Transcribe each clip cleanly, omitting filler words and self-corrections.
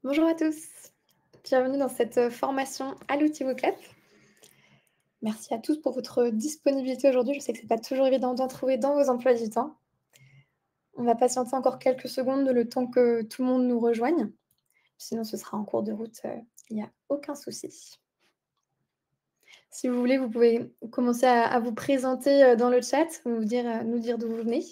Bonjour à tous, bienvenue dans cette formation à l'outil vocap. Merci à tous pour votre disponibilité aujourd'hui. Je sais que c'est pas toujours évident d'en trouver dans vos emplois du temps. On va patienter encore quelques secondes le temps que tout le monde nous rejoigne. Sinon, ce sera en cours de route, il n'y a aucun souci. Si vous voulez, vous pouvez commencer à vous présenter dans le chat, nous dire d'où vous venez.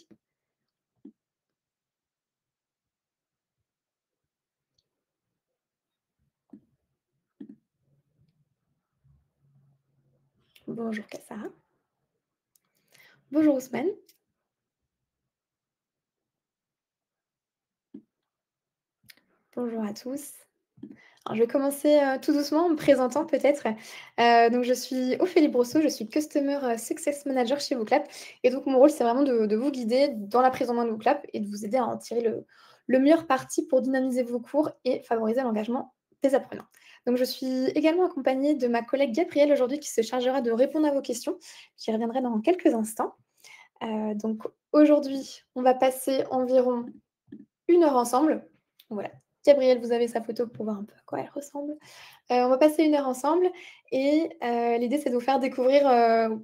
Bonjour Kassara. Bonjour Ousmane. Bonjour à tous. Alors, je vais commencer, tout doucement en me présentant peut-être. Donc je suis Ophélie Brosseau, je suis Customer, Success Manager chez Voclap et donc mon rôle, c'est vraiment de vous guider dans la prise en main de Voclap et de vous aider à en tirer le meilleur parti pour dynamiser vos cours et favoriser l'engagement des apprenants. Donc je suis également accompagnée de ma collègue Gabrielle aujourd'hui qui se chargera de répondre à vos questions. J'y reviendrai dans quelques instants. Donc aujourd'hui, on va passer environ 1 heure ensemble. Voilà. Gabrielle, vous avez sa photo pour voir un peu à quoi elle ressemble. On va passer 1 heure ensemble et l'idée, c'est de vous faire découvrir,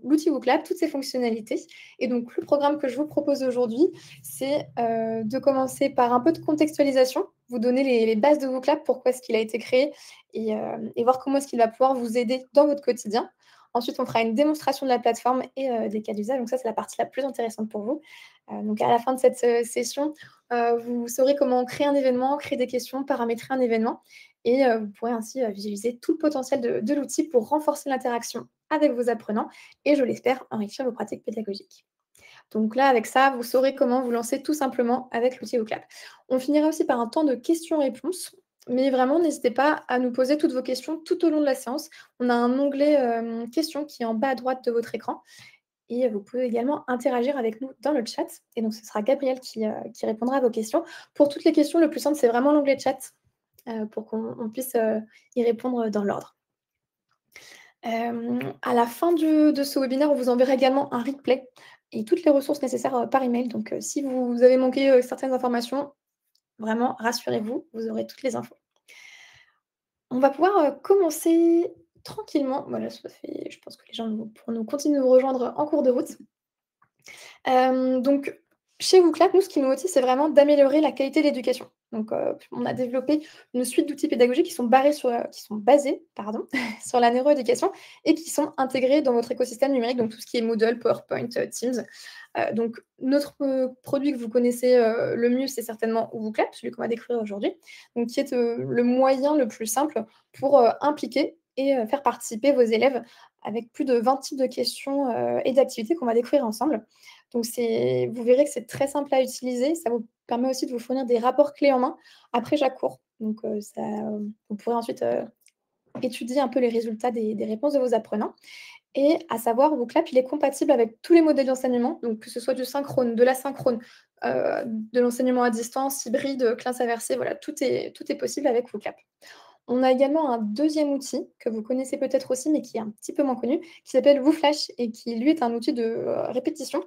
l'outil Voclap, toutes ses fonctionnalités et donc le programme que je vous propose aujourd'hui, c'est, de commencer par un peu de contextualisation, vous donner les bases de Voclap, pourquoi est-ce qu'il a été créé et voir comment est-ce qu'il va pouvoir vous aider dans votre quotidien. Ensuite, on fera une démonstration de la plateforme et des cas d'usage, donc ça, c'est la partie la plus intéressante pour vous. Donc à la fin de cette, session, vous saurez comment créer un événement, créer des questions, paramétrer un événement et vous pourrez ainsi, visualiser tout le potentiel de l'outil pour renforcer l'interaction avec vos apprenants et je l'espère, enrichir vos pratiques pédagogiques. Donc là, avec ça, vous saurez comment vous lancer tout simplement avec l'outil Voclap. On finira aussi par un temps de questions-réponses, mais vraiment n'hésitez pas à nous poser toutes vos questions tout au long de la séance. On a un onglet, questions qui est en bas à droite de votre écran et vous pouvez également interagir avec nous dans le chat et donc ce sera Gabrielle qui répondra à vos questions. Pour toutes les questions, le plus simple, c'est vraiment l'onglet chat, pour qu'on puisse, y répondre dans l'ordre. À la fin de ce webinaire, on vous enverra également un replay et toutes les ressources nécessaires, par email. Donc, si vous avez manqué, certaines informations, vraiment rassurez-vous, vous aurez toutes les infos. On va pouvoir, commencer tranquillement. Voilà, ça fait je pense que les gens pourront nous continuer de nous rejoindre en cours de route. Donc chez Wooclap, nous, ce qui nous motive, c'est vraiment d'améliorer la qualité de l'éducation. Donc on a développé une suite d'outils pédagogiques qui sont basés, pardon, sur la neuroéducation et qui sont intégrés dans votre écosystème numérique, donc tout ce qui est Moodle, PowerPoint, Teams. Donc notre, produit que vous connaissez, le mieux, c'est certainement Wooclap, celui qu'on va découvrir aujourd'hui, donc qui est, le moyen le plus simple pour, impliquer et faire participer vos élèves avec plus de 20 types de questions, et d'activités qu'on va découvrir ensemble. Donc vous verrez que c'est très simple à utiliser. Ça vous permet aussi de vous fournir des rapports clés en main après chaque cours. Donc vous pourrez ensuite, étudier un peu les résultats des réponses de vos apprenants et à savoir, Voclap, il est compatible avec tous les modèles d'enseignement, donc que ce soit du synchrone, de l'asynchrone, de l'enseignement à distance, hybride, classe inversée, voilà, tout est possible avec Voclap. On a également un deuxième outil que vous connaissez peut-être aussi, mais qui est un petit peu moins connu, qui s'appelle WooFlash et qui, lui, est un outil de, répétition,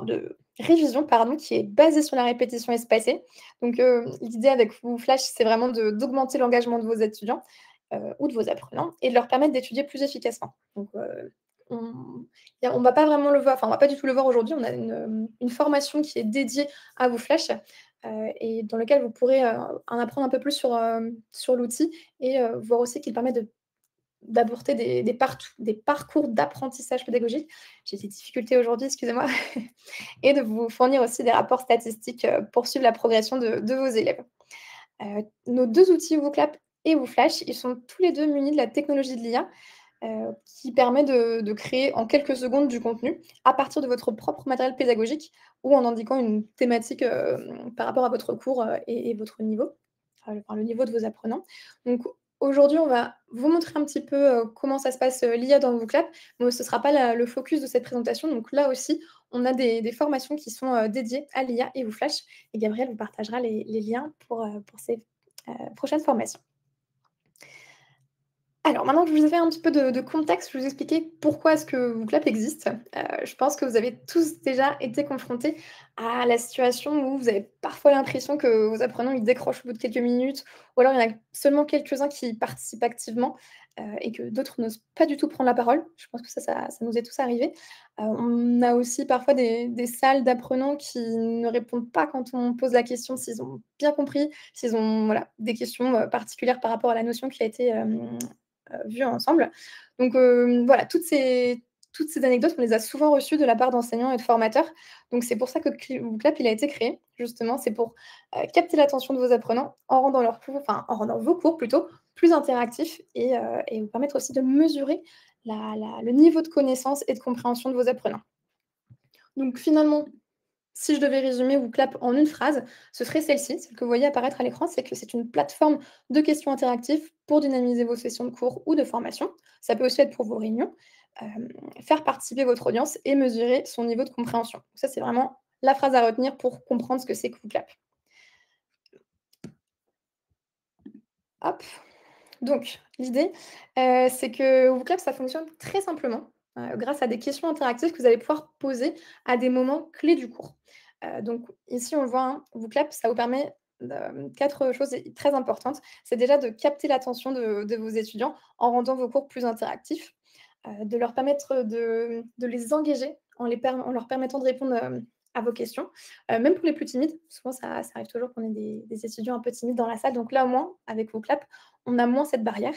de révision, pardon, qui est basé sur la répétition espacée. Donc, l'idée avec WooFlash, c'est vraiment d'augmenter l'engagement de vos étudiants, ou de vos apprenants et de leur permettre d'étudier plus efficacement. Donc, on va pas vraiment le voir, enfin, on va pas du tout le voir aujourd'hui. On a une formation qui est dédiée à WooFlash, et dans lequel vous pourrez, en apprendre un peu plus sur l'outil et voir aussi qu'il permet d'apporter des parcours d'apprentissage pédagogique. J'ai des difficultés aujourd'hui, excusez-moi, et de vous fournir aussi des rapports statistiques, pour suivre la progression de vos élèves. Nos 2 outils WooClap et WooFlash, ils sont tous les 2 munis de la technologie de l'IA, qui permet de créer en quelques secondes du contenu à partir de votre propre matériel pédagogique ou en indiquant une thématique, par rapport à votre cours, et votre niveau, enfin le niveau de vos apprenants. Donc aujourd'hui, on va vous montrer un petit peu, comment ça se passe, l'IA dans WooClap, mais ce ne sera pas le focus de cette présentation. Donc là aussi, on a des formations qui sont, dédiées à l'IA et WooFlash et Gabrielle vous partagera les liens pour ces, prochaines formations. Alors maintenant que je vous ai fait un petit peu de contexte, je vais vous expliquer pourquoi est-ce que WooClap existe. Je pense que vous avez tous déjà été confrontés à la situation où vous avez parfois l'impression que vos apprenants, ils décrochent au bout de quelques minutes, ou alors il y en a seulement quelques-uns qui participent activement, et que d'autres n'osent pas du tout prendre la parole. Je pense que ça nous est tous arrivé. On a aussi parfois des salles d'apprenants qui ne répondent pas quand on pose la question, s'ils ont bien compris, s'ils ont, voilà, des questions, particulières par rapport à la notion qui a été, vues ensemble. Donc voilà, toutes ces anecdotes, on les a souvent reçues de la part d'enseignants et de formateurs. Donc c'est pour ça que Clap, il a été créé, justement. C'est pour, capter l'attention de vos apprenants en rendant leurs cours enfin, en rendant vos cours plutôt, plus interactifs et vous permettre aussi de mesurer le niveau de connaissance et de compréhension de vos apprenants. Donc finalement, si je devais résumer WooClap en une phrase, ce serait celle-ci, celle que vous voyez apparaître à l'écran, c'est que c'est une plateforme de questions interactives pour dynamiser vos sessions de cours ou de formation. Ça peut aussi être pour vos réunions, faire participer votre audience et mesurer son niveau de compréhension. Ça, c'est vraiment la phrase à retenir pour comprendre ce que c'est que WooClap. Hop. Donc, l'idée, c'est que WooClap, ça fonctionne très simplement, grâce à des questions interactives que vous allez pouvoir poser à des moments clés du cours. Donc ici, on le voit, hein, WooClap, ça vous permet de 4 choses très importantes. C'est déjà de capter l'attention de vos étudiants en rendant vos cours plus interactifs, de leur permettre de les engager en leur permettant de répondre, à vos questions, même pour les plus timides. Souvent, ça arrive toujours qu'on ait des étudiants un peu timides dans la salle. Donc là, au moins, avec WooClap, on a moins cette barrière.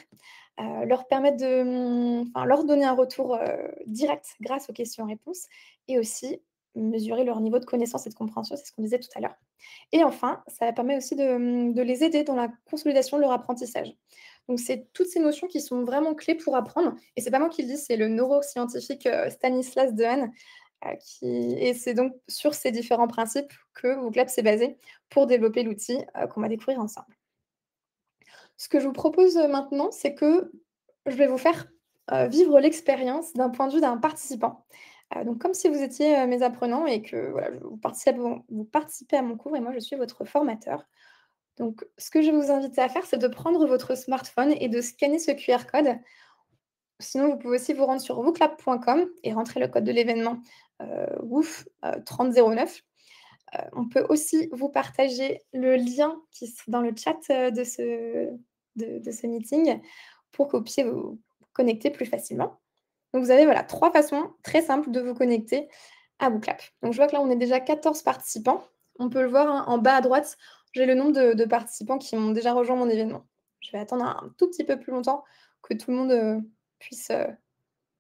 Leur permettre enfin, leur donner un retour, direct grâce aux questions-réponses et aussi mesurer leur niveau de connaissance et de compréhension, c'est ce qu'on disait tout à l'heure. Et enfin, ça permet aussi de les aider dans la consolidation de leur apprentissage. Donc c'est toutes ces notions qui sont vraiment clés pour apprendre et c'est pas moi qui le dis, c'est le neuroscientifique, Stanislas Dehaene, et c'est donc sur ces différents principes que WooClap s'est basé pour développer l'outil, qu'on va découvrir ensemble. Ce que je vous propose, maintenant, c'est que je vais vous faire, vivre l'expérience d'un point de vue d'un participant. Donc comme si vous étiez, mes apprenants et que voilà, vous participez à mon cours et moi je suis votre formateur. Donc ce que je vais vous inviter à faire, c'est de prendre votre smartphone et de scanner ce QR code. Sinon, vous pouvez aussi vous rendre sur wooclap.com et rentrer le code de l'événement, WOOF, 3009. On peut aussi vous partager le lien qui est dans le chat, de ce meeting pour que vous puissiez vous connecter plus facilement. Donc vous avez voilà 3 façons très simples de vous connecter à WooClap. Donc je vois que là, on est déjà 14 participants. On peut le voir, hein, en bas à droite, j'ai le nombre de participants qui ont déjà rejoint mon événement. Je vais attendre un tout petit peu plus longtemps que tout le monde, puisse,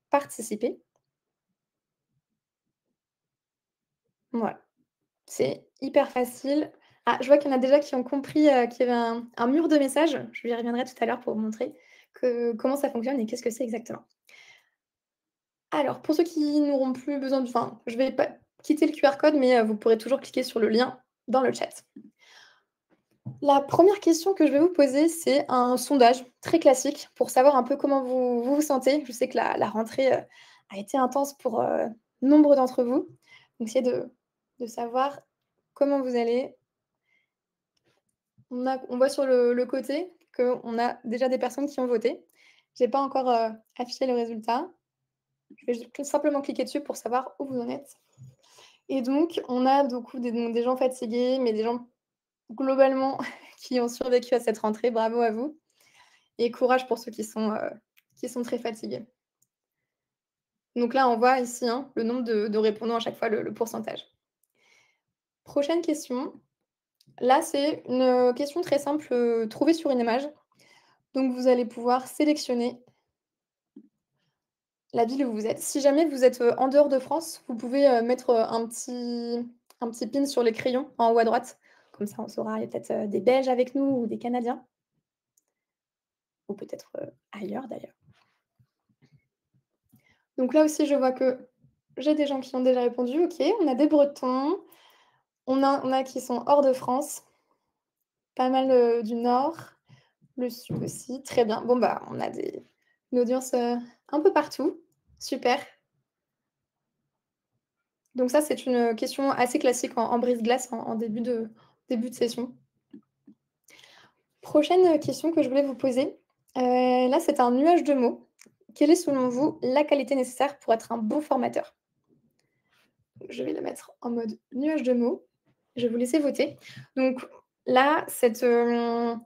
participer. Voilà. C'est hyper facile. Ah, je vois qu'il y en a déjà qui ont compris, qu'il y avait un mur de messages. Je y reviendrai tout à l'heure pour vous montrer comment ça fonctionne et qu'est-ce que c'est exactement. Alors, pour ceux qui n'auront plus besoin enfin, je vais pas quitter le QR code, mais vous pourrez toujours cliquer sur le lien dans le chat. La première question que je vais vous poser, c'est un sondage très classique pour savoir un peu comment vous sentez. Je sais que la rentrée, a été intense pour, nombre d'entre vous. Donc essayez de savoir comment vous allez. On voit sur le côté qu'on a déjà des personnes qui ont voté. J'ai pas encore, affiché le résultat. Je vais juste tout simplement cliquer dessus pour savoir où vous en êtes et donc on a du coup des gens fatigués, mais des gens globalement qui ont survécu à cette rentrée. Bravo à vous et courage pour ceux qui sont très fatigués. Donc là, on voit ici, hein, le nombre de répondants à chaque fois, le pourcentage. Prochaine question. Là, c'est une, question très simple, trouvée sur une image. Donc vous allez pouvoir sélectionner la ville où vous êtes. Si jamais vous êtes, en dehors de France, vous pouvez, mettre, un petit pin sur les crayons en haut à droite. Comme ça, on saura, il y a peut-être, des Belges avec nous ou des Canadiens ou peut-être, ailleurs d'ailleurs. Donc là aussi, je vois que j'ai des gens qui ont déjà répondu. OK, on a des Bretons, on a qui sont hors de France, pas mal, du nord, le sud aussi. Très bien. Bon, bah, on a une audience, un peu partout. Super. Donc ça, c'est une question assez classique en brise-glace en début de session. Prochaine question que je voulais vous poser, Là, c'est un nuage de mots. Quelle est selon vous la qualité nécessaire pour être un bon formateur? Je vais la mettre en mode nuage de mots. Je vais vous laisser voter. Donc là, ce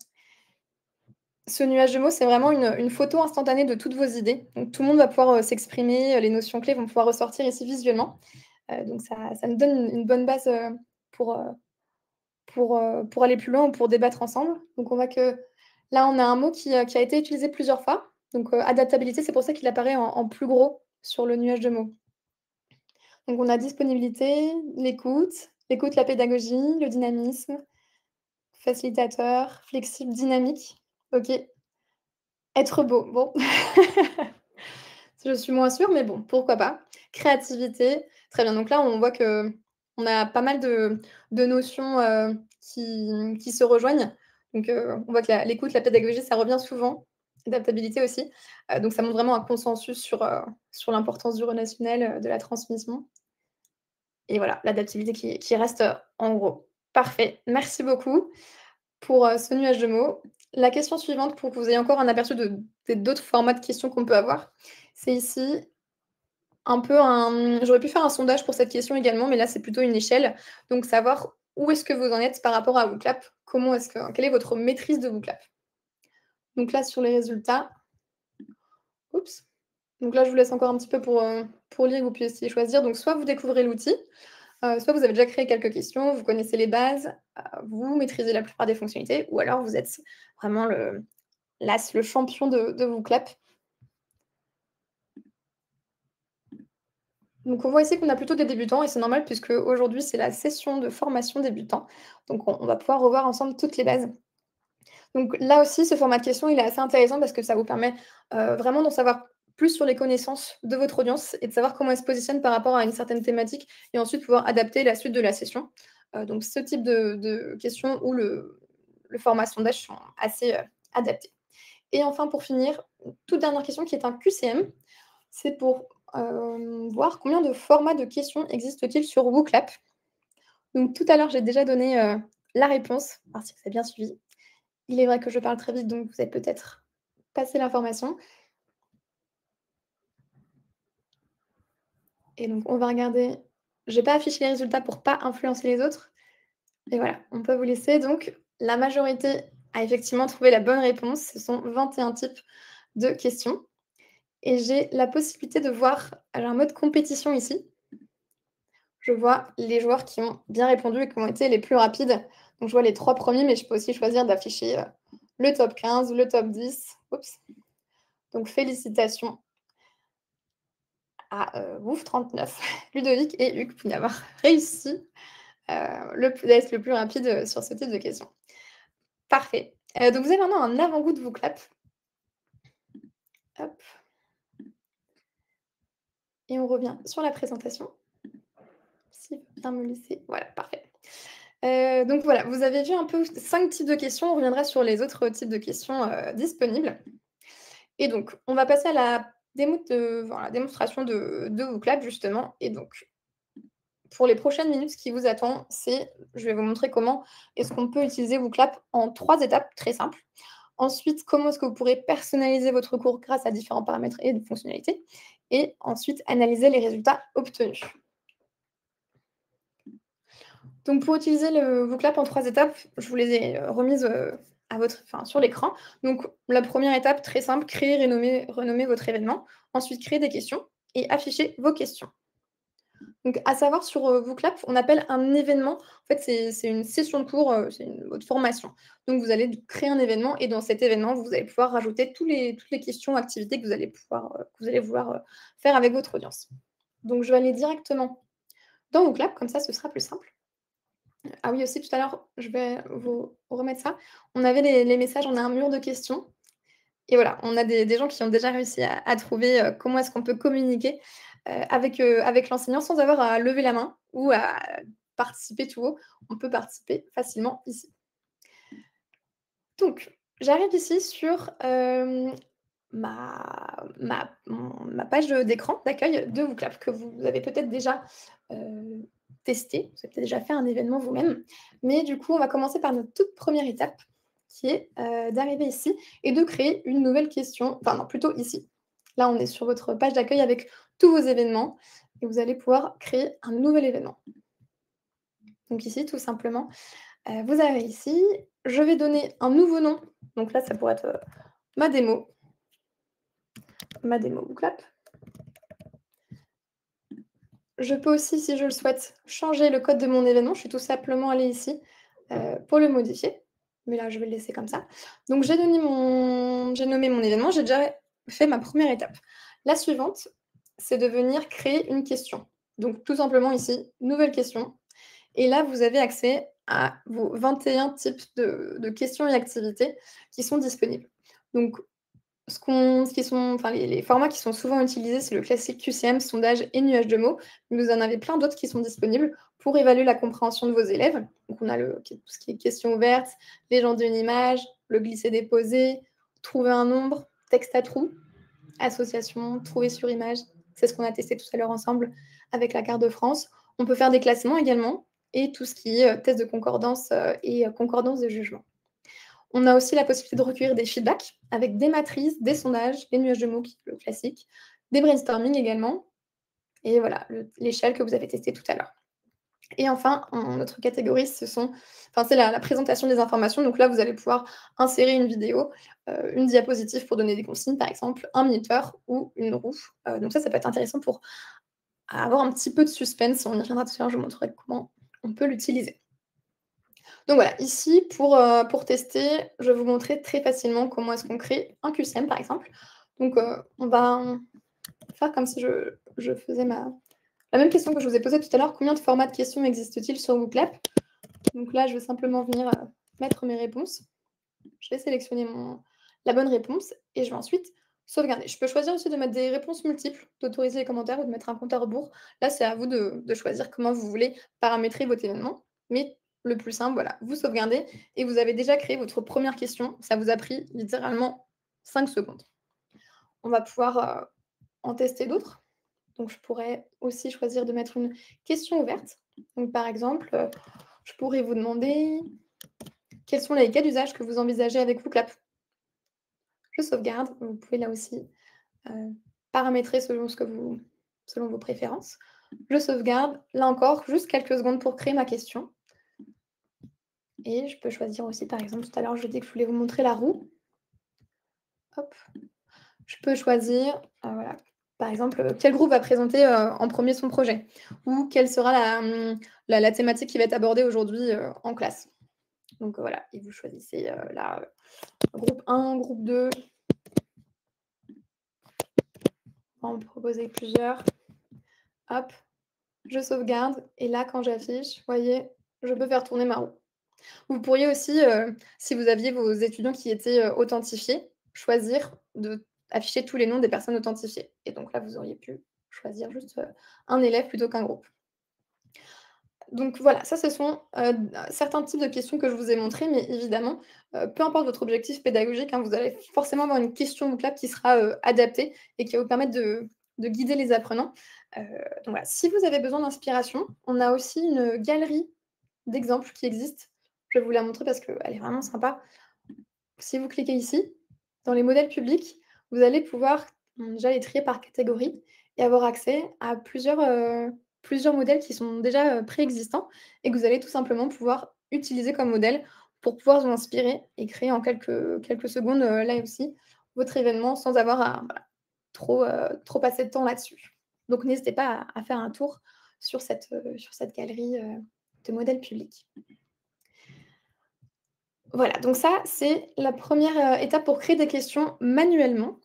nuage de mots, c'est vraiment une photo instantanée de toutes vos idées. Donc tout le monde va pouvoir, s'exprimer, les notions clés vont pouvoir ressortir ici visuellement. Donc ça nous donne une bonne base, pour, heu pour aller plus loin ou pour débattre ensemble. Donc on voit que là, on a un mot qui a été utilisé plusieurs fois. Donc, adaptabilité, c'est pour ça qu'il apparaît en plus gros sur le nuage de mots. Donc on a disponibilité, l'écoute, la pédagogie, le dynamisme, facilitateur, flexible, dynamique. OK. Être beau, bon, je suis moins sûre, mais bon, pourquoi pas. Créativité, très bien. Donc là, on voit qu'on a pas mal de notions, qui se rejoignent. Donc, on voit que l'écoute, la pédagogie, ça revient souvent. Adaptabilité aussi. Donc ça montre vraiment un consensus sur l'importance du relationnel, de la transmission et voilà, l'adaptabilité qui reste, en gros. Parfait, merci beaucoup pour, ce nuage de mots. La question suivante pour que vous ayez encore un aperçu d'autres formats de questions qu'on peut avoir, c'est ici un peu j'aurais pu faire un sondage pour cette question également, mais là, c'est plutôt une échelle. Donc savoir où est-ce que vous en êtes par rapport à Wooclap? Quelle est votre maîtrise de Wooclap? Donc là, sur les résultats, oups, donc là, je vous laisse encore un petit peu pour lire, vous puissiez choisir. Donc soit vous découvrez l'outil, soit vous avez déjà créé quelques questions, vous connaissez les bases, vous maîtrisez la plupart des fonctionnalités, ou alors vous êtes vraiment l'as, le champion de Wooclap. Donc on voit ici qu'on a plutôt des débutants et c'est normal puisque aujourd'hui c'est la session de formation débutant. Donc on va pouvoir revoir ensemble toutes les bases. Donc là aussi, ce format de questions, il est assez intéressant parce que ça vous permet, vraiment d'en savoir plus sur les connaissances de votre audience et de savoir comment elle se positionne par rapport à une certaine thématique et ensuite pouvoir adapter la suite de la session. Donc ce type de questions ou le format sondage sont assez, adaptés. Et enfin pour finir, une toute dernière question qui est un QCM. C'est pour, voir combien de formats de questions existent-t-il sur WooClap. Donc tout à l'heure, j'ai déjà donné, la réponse, alors si vous avez bien suivi. Il est vrai que je parle très vite, donc vous avez peut-être passé l'information et donc on va regarder. Je vais pas afficher les résultats pour pas influencer les autres et voilà, on peut vous laisser donc la majorité a effectivement trouvé la bonne réponse. Ce sont 21 types de questions et j'ai la possibilité de voir alors un mode compétition ici. Je vois les joueurs qui ont bien répondu et qui ont été les plus rapides. Donc je vois les 3 premiers, mais je peux aussi choisir d'afficher, le top 15 ou le top 10. Oups. Donc félicitations à, Wouf 39, Ludovic et Hugues pour y avoir réussi, d'être le plus rapide, sur ce type de questions. Parfait. Donc vous avez maintenant un avant-goût de vos claps. Hop et on revient sur la présentation. S'il veut bien me laisser voilà, parfait. Donc voilà, vous avez vu un peu 5 types de questions. On reviendra sur les autres types de questions, disponibles. Et donc, on va passer à la démonstration de Wooclap justement. Et donc, pour les prochaines minutes, ce qui vous attend, c'est je vais vous montrer comment est-ce qu'on peut utiliser Wooclap en 3 étapes très simples. Ensuite, comment est-ce que vous pourrez personnaliser votre cours grâce à différents paramètres et de fonctionnalités. Et ensuite, analyser les résultats obtenus. Donc pour utiliser le Voclap en 3 étapes, je vous les ai, remises, sur l'écran. Donc la première étape, très simple, créer, renommer votre événement. Ensuite, créer des questions et afficher vos questions. Donc à savoir sur, Voclap, on appelle un événement, en fait, c'est une session de cours, votre formation. Donc vous allez créer un événement et dans cet événement, vous allez pouvoir rajouter toutes les questions, activités que vous allez que vous allez vouloir, faire avec votre audience. Donc je vais aller directement dans Voclap, comme ça ce sera plus simple. Ah oui, aussi tout à l'heure, je vais vous remettre ça. On avait les messages, on a un mur de questions et voilà, on a des gens qui ont déjà réussi à trouver, comment est-ce qu'on peut communiquer, avec l'enseignant sans avoir à lever la main ou à participer tout haut. On peut participer facilement ici. Donc, j'arrive ici sur, ma page, d'écran d'accueil de Wooclap que vous avez peut-être déjà, testé. Vous avez peut-être déjà fait un événement vous-même. Mais du coup, on va commencer par notre toute première étape qui est d'arriver ici et de créer une nouvelle question, enfin non, plutôt ici. Là, on est sur votre page d'accueil avec tous vos événements et vous allez pouvoir créer un nouvel événement. Donc ici, tout simplement, vous avez ici, je vais donner un nouveau nom. Donc là, ça pourrait être ma démo Booklab. Je peux aussi, si je le souhaite, changer le code de mon événement. Je suis tout simplement allée ici pour le modifier. Mais là, je vais le laisser comme ça. Donc, j'ai nommé mon événement. J'ai déjà fait ma première étape. La suivante, c'est de venir créer une question. Donc, tout simplement ici, nouvelle question. Et là, vous avez accès à vos 21 types de questions et activités qui sont disponibles. Donc, les formats qui sont souvent utilisés, c'est le classique QCM, sondage et nuage de mots. Mais vous en avez plein d'autres qui sont disponibles pour évaluer la compréhension de vos élèves. Donc, on a tout ce qui est questions ouvertes, légende d'une image, le glisser-déposer, trouver un nombre, texte à trous, association, trouver sur image. C'est ce qu'on a testé tout à l'heure ensemble avec la carte de France. On peut faire des classements également et tout ce qui est test de concordance et concordance de jugement. On a aussi la possibilité de recueillir des feedbacks avec des matrices, des sondages, les nuages de mots, le classique, des brainstorming également, et voilà, l'échelle que vous avez testée tout à l'heure. Et enfin, en autre catégorie, c'est la présentation des informations. Donc là, vous allez pouvoir insérer une vidéo, une diapositive pour donner des consignes, par exemple, un minuteur ou une roue. Donc ça peut être intéressant pour avoir un petit peu de suspense. On y reviendra tout à l'heure, je vous montrerai comment on peut l'utiliser. Donc voilà, ici, pour tester, je vais vous montrer très facilement comment est-ce qu'on crée un QCM, par exemple. Donc, on va faire comme si je faisais la même question que je vous ai posée tout à l'heure. Combien de formats de questions existent-ils sur Booklab? Donc là, je vais simplement venir mettre mes réponses. Je vais sélectionner la bonne réponse et je vais ensuite sauvegarder. Je peux choisir aussi de mettre des réponses multiples, d'autoriser les commentaires ou de mettre un compte à rebours. Là, c'est à vous de choisir comment vous voulez paramétrer votre événement. Mais le plus simple, voilà, vous sauvegardez et vous avez déjà créé votre première question. Ça vous a pris littéralement 5 secondes. On va pouvoir en tester d'autres. Donc, je pourrais aussi choisir de mettre une question ouverte. Donc, par exemple, je pourrais vous demander quels sont les cas d'usage que vous envisagez avec Booklab. Je sauvegarde. Vous pouvez là aussi paramétrer selon vos préférences. Je sauvegarde. Là encore, juste quelques secondes pour créer ma question. Et je peux choisir aussi, par exemple, tout à l'heure, je dis que je voulais vous montrer la roue. Hop. Je peux choisir, voilà, par exemple, quel groupe va présenter en premier son projet ou quelle sera la thématique qui va être abordée aujourd'hui en classe. Donc voilà, et vous choisissez là, groupe 1, groupe 2. On va en proposer plusieurs. Hop, je sauvegarde. Et là, quand j'affiche, vous voyez, je peux faire tourner ma roue. Vous pourriez aussi, si vous aviez vos étudiants qui étaient authentifiés, choisir d'afficher tous les noms des personnes authentifiées. Et donc là, vous auriez pu choisir juste un élève plutôt qu'un groupe. Donc voilà, ça, ce sont certains types de questions que je vous ai montrées, mais évidemment, peu importe votre objectif pédagogique, hein, vous allez forcément avoir une question Booklab qui sera adaptée et qui va vous permettre de guider les apprenants. Donc voilà, si vous avez besoin d'inspiration, on a aussi une galerie d'exemples qui existe. Je vais vous la montrer parce qu'elle est vraiment sympa. Si vous cliquez ici, dans les modèles publics, vous allez pouvoir déjà les trier par catégorie et avoir accès à plusieurs modèles qui sont déjà préexistants et que vous allez tout simplement pouvoir utiliser comme modèle pour pouvoir vous inspirer et créer en quelques secondes, là aussi, votre événement sans avoir à trop passer de temps là-dessus. Donc n'hésitez pas à faire un tour sur cette galerie de modèles publics. Voilà, donc ça, c'est la première étape pour créer des questions manuellement.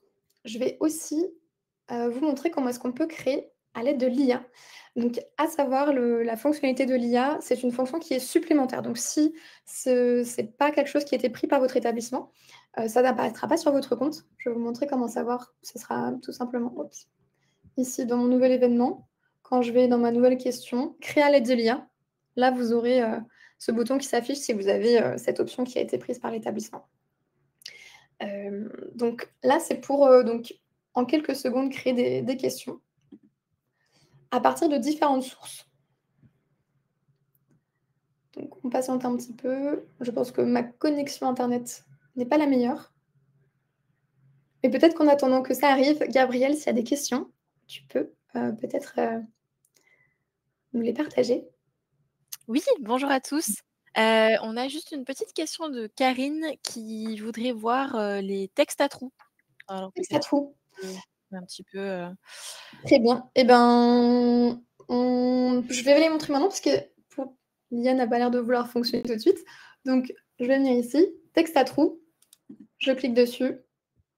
Je vais aussi vous montrer comment est-ce qu'on peut créer à l'aide de l'IA. Donc, à savoir la fonctionnalité de l'IA, c'est une fonction qui est supplémentaire. Donc, si ce n'est pas quelque chose qui a été pris par votre établissement, ça n'apparaîtra pas sur votre compte. Je vais vous montrer comment savoir. Ce sera tout simplement, ici dans mon nouvel événement, quand je vais dans ma nouvelle question, créer à l'aide de l'IA. Là, vous aurez ce bouton qui s'affiche si vous avez cette option qui a été prise par l'établissement. Donc là, c'est pour en quelques secondes créer des questions à partir de différentes sources. Donc on patiente un petit peu. Je pense que ma connexion internet n'est pas la meilleure. Mais peut-être qu'en attendant que ça arrive, Gabrielle, s'il y a des questions, tu peux, peut-être, nous les partager. Oui, bonjour à tous. On a juste une petite question de Karine qui voudrait voir, les textes à trous. Alors Texte à peut-être trous. un petit peu, Très bien. Et ben, je vais les montrer maintenant parce que pour Lia n'a pas l'air de vouloir fonctionner tout de suite. Donc je vais venir ici, texte à trous, je clique dessus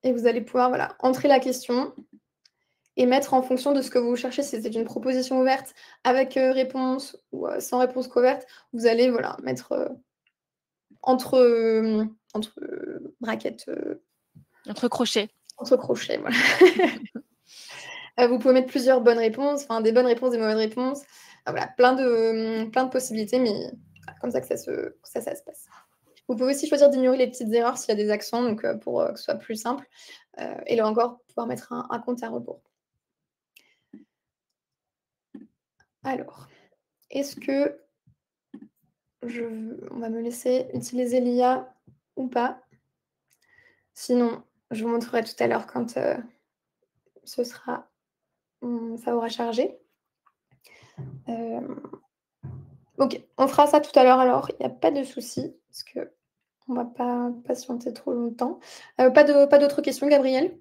et vous allez pouvoir, voilà, entrer la question et mettre en fonction de ce que vous cherchez. Si c'est une proposition ouverte avec, réponse ou, sans réponse couverte, vous allez, voilà, mettre, entre brackets, entre crochets. entre crochets, voilà. Vous pouvez mettre plusieurs bonnes réponses, enfin des bonnes réponses, des mauvaises réponses. Voilà, plein de possibilités, mais voilà, comme ça que ça se passe. Vous pouvez aussi choisir d'ignorer les petites erreurs s'il y a des accents, donc pour que ce soit plus simple. Et là encore, pouvoir mettre un compte à rebours. Alors, est-ce que on va me laisser utiliser l'IA ou pas? Sinon, je vous montrerai tout à l'heure quand ce sera, ça aura chargé. Ok, on fera ça tout à l'heure alors, il n'y a pas de souci, parce qu'on ne va pas patienter trop longtemps. Pas d'autres questions, Gabrielle?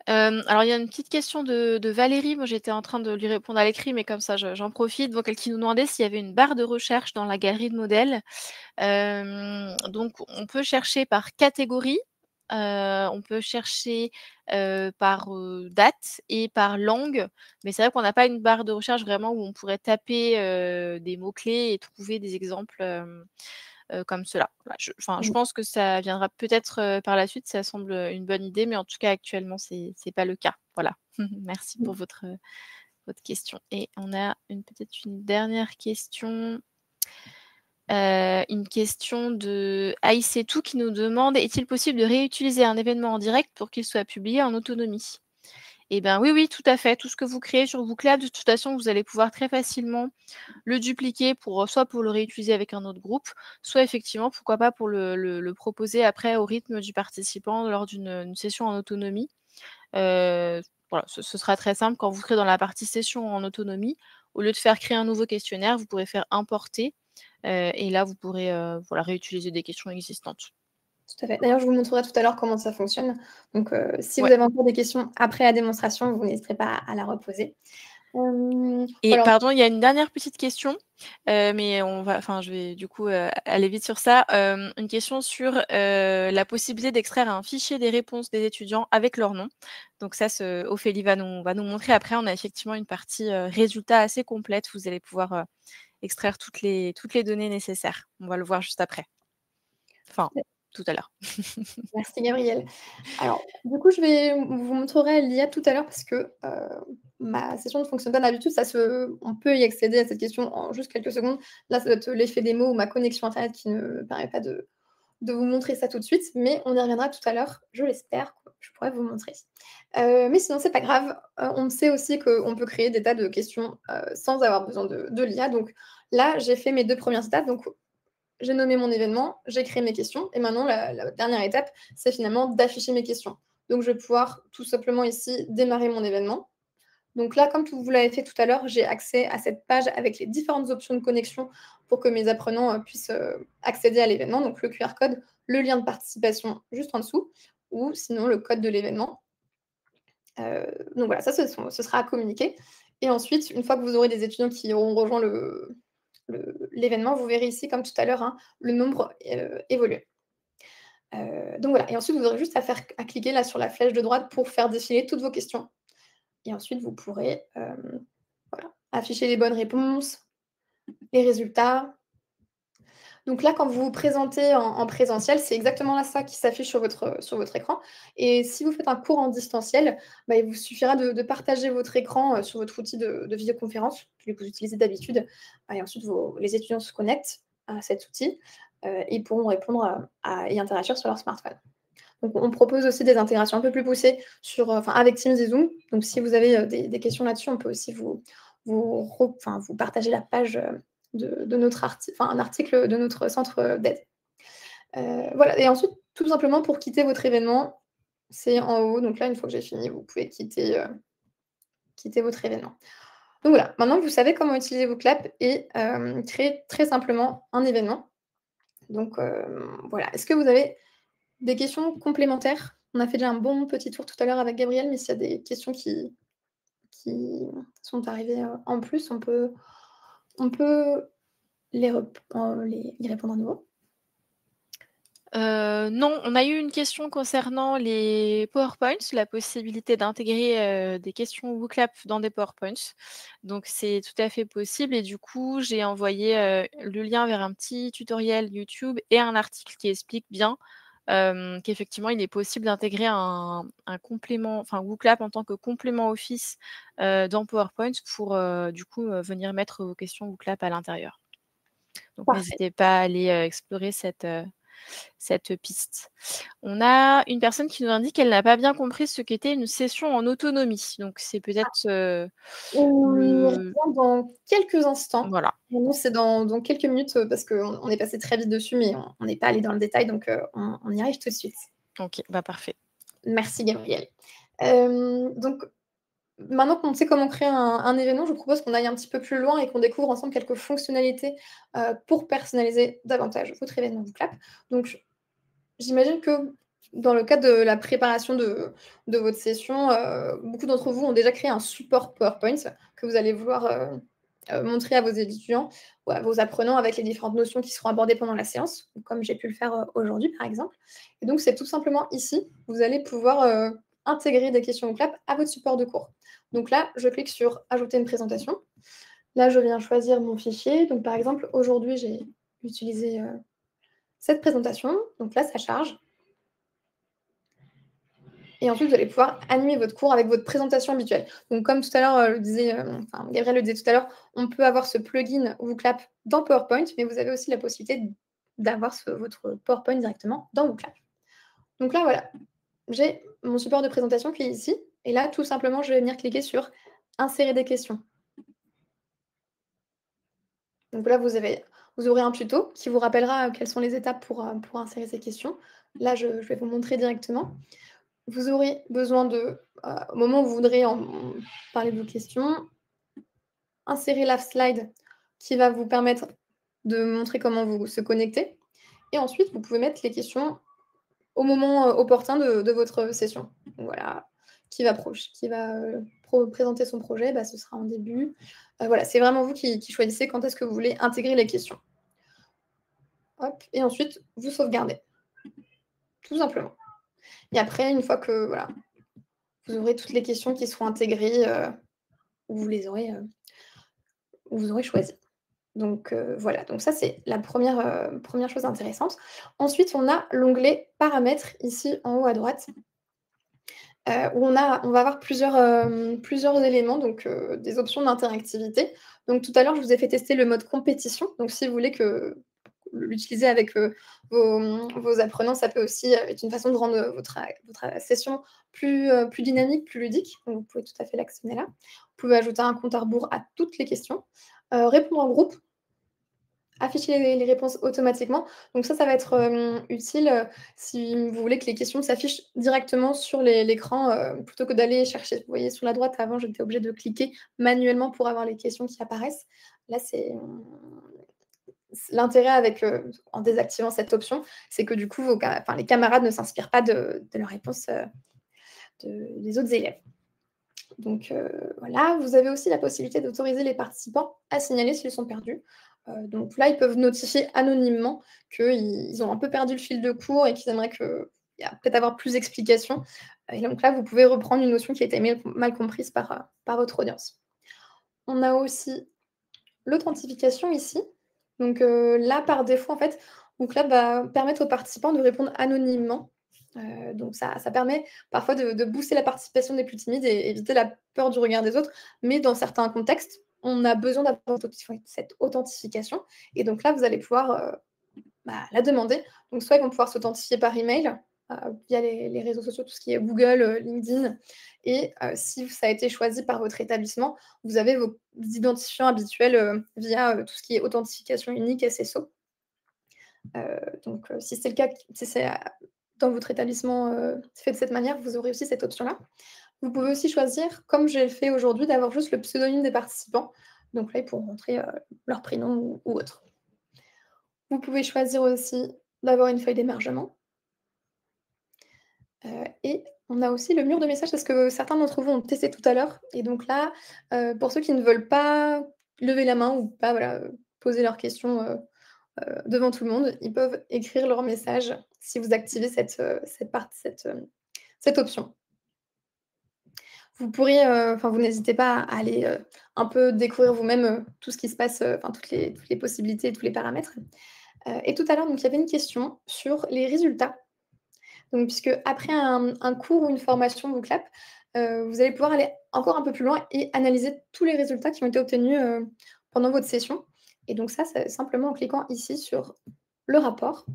Alors il y a une petite question de Valérie. Moi, j'étais en train de lui répondre à l'écrit, mais comme ça, j'en profite. Donc elle qui nous demandait s'il y avait une barre de recherche dans la galerie de modèles. Donc on peut chercher par catégorie, on peut chercher, par, date et par langue, mais c'est vrai qu'on n'a pas une barre de recherche vraiment où on pourrait taper, des mots-clés et trouver des exemples, comme cela. Voilà, je Mmh. pense que ça viendra peut-être, par la suite, ça semble, une bonne idée, mais en tout cas actuellement c'est pas le cas. Voilà. Merci pour votre question et on a peut-être une dernière question. Une question de Aïssetou qui nous demande: «Est-il possible de réutiliser un événement en direct pour qu'il soit publié en autonomie?» Eh ben, oui, oui, tout à fait. Tout ce que vous créez sur Booklab, de toute façon, vous allez pouvoir très facilement le dupliquer pour, soit pour le réutiliser avec un autre groupe, soit effectivement, pourquoi pas pour le proposer après au rythme du participant lors d'une session en autonomie. Voilà, ce sera très simple quand vous serez dans la partie session en autonomie, au lieu de faire créer un nouveau questionnaire, vous pourrez faire importer, et là vous pourrez, voilà, réutiliser des questions existantes. Tout à fait. D'ailleurs, je vous montrerai tout à l'heure comment ça fonctionne. Donc, si vous Ouais. avez encore des questions après la démonstration, vous n'hésiterez pas à la reposer. Et Alors, pardon, il y a une dernière petite question, mais je vais du coup, aller vite sur ça. Une question sur, la possibilité d'extraire un fichier des réponses des étudiants avec leur nom. Donc ça, Ophélie va nous montrer après. On a effectivement une partie, résultats assez complète. Vous allez pouvoir, extraire toutes les données nécessaires. On va le voir juste après. Enfin, tout à l'heure. merci Gabrielle. Alors, du coup, je vais vous montrerai l'IA tout à l'heure parce que, ma session ne fonctionne pas d'habitude. On peut y accéder à cette question en juste quelques secondes. Là, ça doit être l'effet démo ou ma connexion internet qui ne me permet pas de vous montrer ça tout de suite, mais on y reviendra tout à l'heure, je l'espère, je pourrais vous montrer. Mais sinon, c'est pas grave. On sait aussi qu'on peut créer des tas de questions, sans avoir besoin de l'IA. Donc là, j'ai fait mes 2 premières étapes. Donc j'ai nommé mon événement, j'ai créé mes questions et maintenant la dernière étape, c'est finalement d'afficher mes questions. Donc je vais pouvoir tout simplement ici démarrer mon événement. Donc là, comme vous l'avez fait tout à l'heure, j'ai accès à cette page avec les différentes options de connexion pour que mes apprenants puissent accéder à l'événement. Donc le QR code, le lien de participation juste en dessous, ou sinon le code de l'événement. Donc voilà, ça ce sera à communiquer. Et ensuite, une fois que vous aurez des étudiants qui auront rejoint l'événement, vous verrez ici, comme tout à l'heure, hein, le nombre évoluer. Donc voilà, et ensuite vous aurez juste à cliquer là sur la flèche de droite pour faire défiler toutes vos questions. Et ensuite, vous pourrez voilà, afficher les bonnes réponses, les résultats. Donc là, quand vous vous présentez en présentiel, c'est exactement là ça qui s'affiche sur votre écran. Et si vous faites un cours en distanciel, bah, il vous suffira de partager votre écran sur votre outil de vidéoconférence que vous utilisez d'habitude. Et ensuite, les étudiants se connectent à cet outil et pourront répondre et interagir sur leur smartphone. Donc, on propose aussi des intégrations un peu plus poussées avec Teams et Zoom. Donc, si vous avez des questions là-dessus, on peut aussi vous partager la page de notre un article de notre centre d'aide. Voilà, et ensuite, tout simplement pour quitter votre événement, c'est en haut. Donc là, une fois que j'ai fini, vous pouvez quitter votre événement. Donc voilà, maintenant vous savez comment utiliser vos claps et créer très simplement un événement. Donc voilà. Est-ce que vous avez des questions complémentaires? On a fait déjà un bon petit tour tout à l'heure avec Gabriel, mais s'il y a des questions qui sont arrivées en plus, on peut y répondre à nouveau. Non, on a eu une question concernant les PowerPoints, la possibilité d'intégrer des questions WooClap dans des PowerPoints. Donc c'est tout à fait possible et du coup, j'ai envoyé le lien vers un petit tutoriel YouTube et un article qui explique bien qu'effectivement, il est possible d'intégrer un complément, enfin WooClap en tant que complément Office dans PowerPoint pour du coup venir mettre vos questions WooClap à l'intérieur. Donc Parfait. n'hésitez pas à aller explorer cette piste. On a une personne qui nous indique qu'elle n'a pas bien compris ce qu'était une session en autonomie. Donc c'est peut-être On y le revient dans quelques instants. voilà. Nous, c'est dans quelques minutes parce qu'on est passé très vite dessus, mais on n'est pas allé dans le détail, donc on y arrive tout de suite. OK, bah parfait. Merci Gabriel. Donc maintenant qu'on sait comment créer un événement, je vous propose qu'on aille un petit peu plus loin et qu'on découvre ensemble quelques fonctionnalités pour personnaliser davantage votre événement WooClap. Donc j'imagine que dans le cadre de la préparation de votre session, beaucoup d'entre vous ont déjà créé un support PowerPoint que vous allez vouloir montrer à vos étudiants ou à vos apprenants avec les différentes notions qui seront abordées pendant la séance, comme j'ai pu le faire aujourd'hui par exemple. Et donc c'est tout simplement ici, vous allez pouvoir intégrer des questions au clap à votre support de cours. Donc là, je clique sur ajouter une présentation. Là, je viens choisir mon fichier. Donc par exemple, aujourd'hui, j'ai utilisé cette présentation. Donc là, ça charge. Et ensuite, vous allez pouvoir animer votre cours avec votre présentation habituelle. Donc, comme tout à l'heure, Gabriel le disait tout à l'heure, on peut avoir ce plugin WooClap dans PowerPoint, mais vous avez aussi la possibilité d'avoir votre PowerPoint directement dans WooClap. Donc là, voilà, j'ai mon support de présentation qui est ici. Et là, tout simplement, je vais venir cliquer sur Insérer des questions. Donc là, vous aurez un tuto qui vous rappellera quelles sont les étapes pour insérer ces questions. Là, je vais vous montrer directement. Vous aurez besoin au moment où vous voudrez parler de vos questions, insérer la slide qui va vous permettre de montrer comment vous se connectez. Et ensuite, vous pouvez mettre les questions au moment opportun de votre session. Donc voilà, qui va présenter son projet, ce sera en début. Voilà, c'est vraiment vous qui choisissez quand est-ce que vous voulez intégrer les questions. Hop, et ensuite, vous sauvegardez. Tout simplement. Et après, une fois que voilà, vous aurez toutes les questions qui seront intégrées, vous aurez choisi. Donc voilà, donc ça c'est la première chose intéressante. Ensuite, on a l'onglet paramètres ici en haut à droite, où on va avoir plusieurs éléments, donc des options d'interactivité. Donc tout à l'heure, je vous ai fait tester le mode compétition. Donc si vous voulez l'utiliser avec vos apprenants, ça peut aussi être une façon de rendre votre session plus dynamique, plus ludique. Donc vous pouvez tout à fait l'actionner là. Vous pouvez ajouter un compte à rebours à toutes les questions. Répondre en groupe, afficher les réponses automatiquement. Donc ça va être utile si vous voulez que les questions s'affichent directement sur l'écran plutôt que d'aller chercher. Vous voyez sur la droite, avant, j'étais obligée de cliquer manuellement pour avoir les questions qui apparaissent. Là, c'est l'intérêt en désactivant cette option, c'est que du coup, les camarades ne s'inspirent pas de leurs réponses des autres élèves. Donc voilà, vous avez aussi la possibilité d'autoriser les participants à signaler s'ils sont perdus. Donc là, ils peuvent notifier anonymement qu'ils ont un peu perdu le fil de cours et qu'ils aimeraient peut-être avoir plus d'explications. Et donc là, vous pouvez reprendre une notion qui a été mal comprise par votre audience. On a aussi l'authentification ici. Donc là, par défaut, en fait, WooClap va permettre aux participants de répondre anonymement. Donc ça permet parfois de booster la participation des plus timides et éviter la peur du regard des autres. Mais dans certains contextes, on a besoin d'avoir cette authentification. Et donc là, vous allez pouvoir la demander. Donc soit ils vont pouvoir s'authentifier par email, via les réseaux sociaux, tout ce qui est Google, LinkedIn et si ça a été choisi par votre établissement, vous avez vos identifiants habituels, via, tout ce qui est authentification unique SSO. Donc si c'est le cas, si c'est, dans votre établissement, fait de cette manière, vous aurez aussi cette option-là. Vous pouvez aussi choisir, comme j'ai fait aujourd'hui, d'avoir juste le pseudonyme des participants. Donc là, ils pourront rentrer, leur prénom ou autre. Vous pouvez choisir aussi d'avoir une feuille d'émargement. Et on a aussi le mur de messages parce que certains d'entre vous ont testé tout à l'heure et donc là, pour ceux qui ne veulent pas lever la main ou pas, voilà, poser leurs questions, devant tout le monde, ils peuvent écrire leur message si vous activez cette option. Vous pourrez, enfin vous n'hésitez pas à aller, un peu découvrir vous-même, tout ce qui se passe, enfin toutes les possibilités et tous les paramètres. Et tout à l'heure, donc il y avait une question sur les résultats. Donc puisque après un cours ou une formation Booklab, vous allez pouvoir aller encore un peu plus loin et analyser tous les résultats qui ont été obtenus, pendant votre session. Et donc ça, c'est simplement en cliquant ici sur le rapport.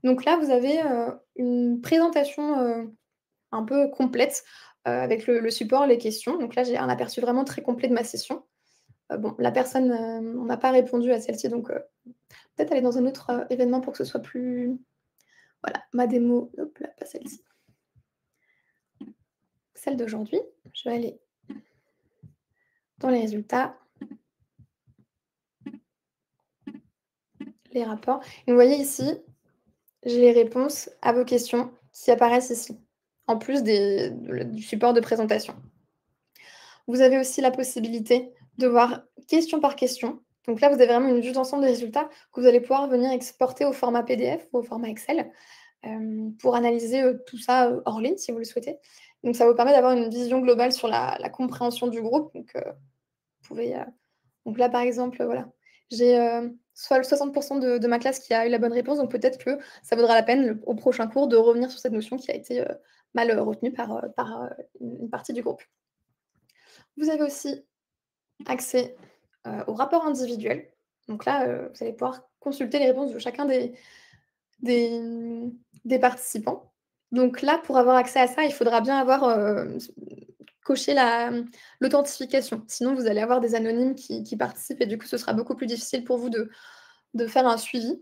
Donc là, vous avez, une présentation, un peu complète, avec le support, les questions. Donc là, j'ai un aperçu vraiment très complet de ma session. Bon, la personne, on n'a pas répondu à celle-ci, donc peut-être aller dans un autre, événement pour que ce soit plus voilà, ma démo, hop là, pas celle-ci. Celle d'aujourd'hui, je vais aller dans les résultats, les rapports. Et vous voyez ici, j'ai les réponses à vos questions qui apparaissent ici, en plus du support de présentation. Vous avez aussi la possibilité de voir question par question. Donc là, vous avez vraiment une vue d'ensemble des résultats que vous allez pouvoir venir exporter au format PDF ou au format Excel pour analyser tout ça hors ligne si vous le souhaitez. Donc ça vous permet d'avoir une vision globale sur la compréhension du groupe. Donc, vous pouvez, donc là, par exemple, voilà, j'ai soit le 60% de ma classe qui a eu la bonne réponse, donc peut-être que ça vaudra la peine au prochain cours de revenir sur cette notion qui a été mal retenue par une partie du groupe. Vous avez aussi accès au rapport individuel. Donc là, vous allez pouvoir consulter les réponses de chacun des, des participants. Donc là, pour avoir accès à ça, il faudra bien avoir coché l'authentification. Sinon, vous allez avoir des anonymes qui participent et du coup, ce sera beaucoup plus difficile pour vous de faire un suivi.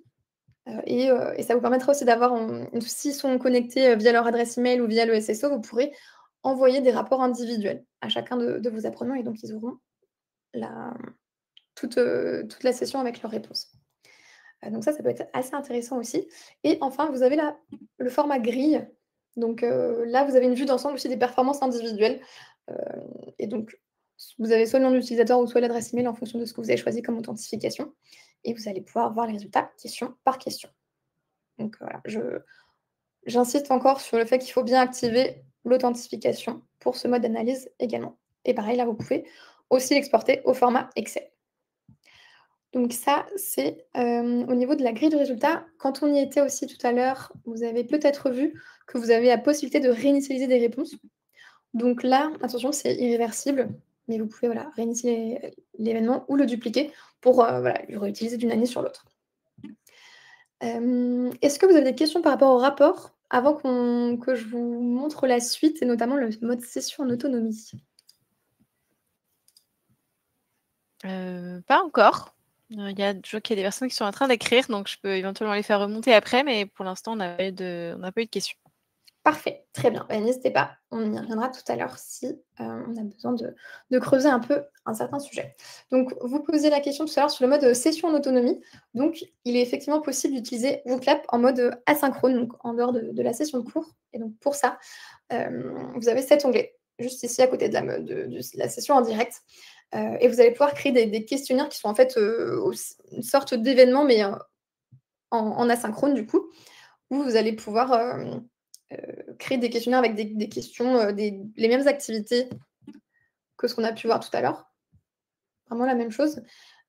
Et ça vous permettra aussi d'avoir, s'ils sont connectés via leur adresse email ou via le SSO, vous pourrez envoyer des rapports individuels à chacun de vos apprenants et donc ils auront la, toute la session avec leurs réponses. Donc ça peut être assez intéressant aussi. Et enfin, vous avez le format grille. Donc là, vous avez une vue d'ensemble aussi des performances individuelles. Heu et donc vous avez soit le nom de l'utilisateur ou soit l'adresse email en fonction de ce que vous avez choisi comme authentification et vous allez pouvoir voir les résultats question par question. Donc voilà, j'insiste encore sur le fait qu'il faut bien activer l'authentification pour ce mode d'analyse également. Et pareil, là, vous pouvez aussi l'exporter au format Excel. Donc ça, c'est, au niveau de la grille de résultats. Quand on y était aussi tout à l'heure, vous avez peut-être vu que vous avez la possibilité de réinitialiser des réponses. Donc là, attention, c'est irréversible, mais vous pouvez, voilà, réinitialiser l'événement ou le dupliquer pour, voilà, le réutiliser d'une année sur l'autre. Est-ce que vous avez des questions par rapport au rapport avant que je vous montre la suite et notamment le mode session en autonomie? Pas encore. Je vois qu'il y a des personnes qui sont en train d'écrire, donc je peux éventuellement les faire remonter après, mais pour l'instant, on n'a pas eu de questions. Parfait, très bien. Bah, n'hésitez pas, on y reviendra tout à l'heure si, on a besoin de creuser un peu un certain sujet. Donc vous posiez la question tout à l'heure sur le mode, session en autonomie. Donc il est effectivement possible d'utiliser Booklab en mode, asynchrone, donc en dehors de la session de cours et donc pour ça, vous avez cet onglet, juste ici à côté de la session en direct, et vous allez pouvoir créer des questionnaires qui sont en fait, une sorte d'événement mais, en asynchrone du coup, où vous allez pouvoir, créer des questionnaires avec des questions, les mêmes activités que ce qu'on a pu voir tout à l'heure. Vraiment la même chose.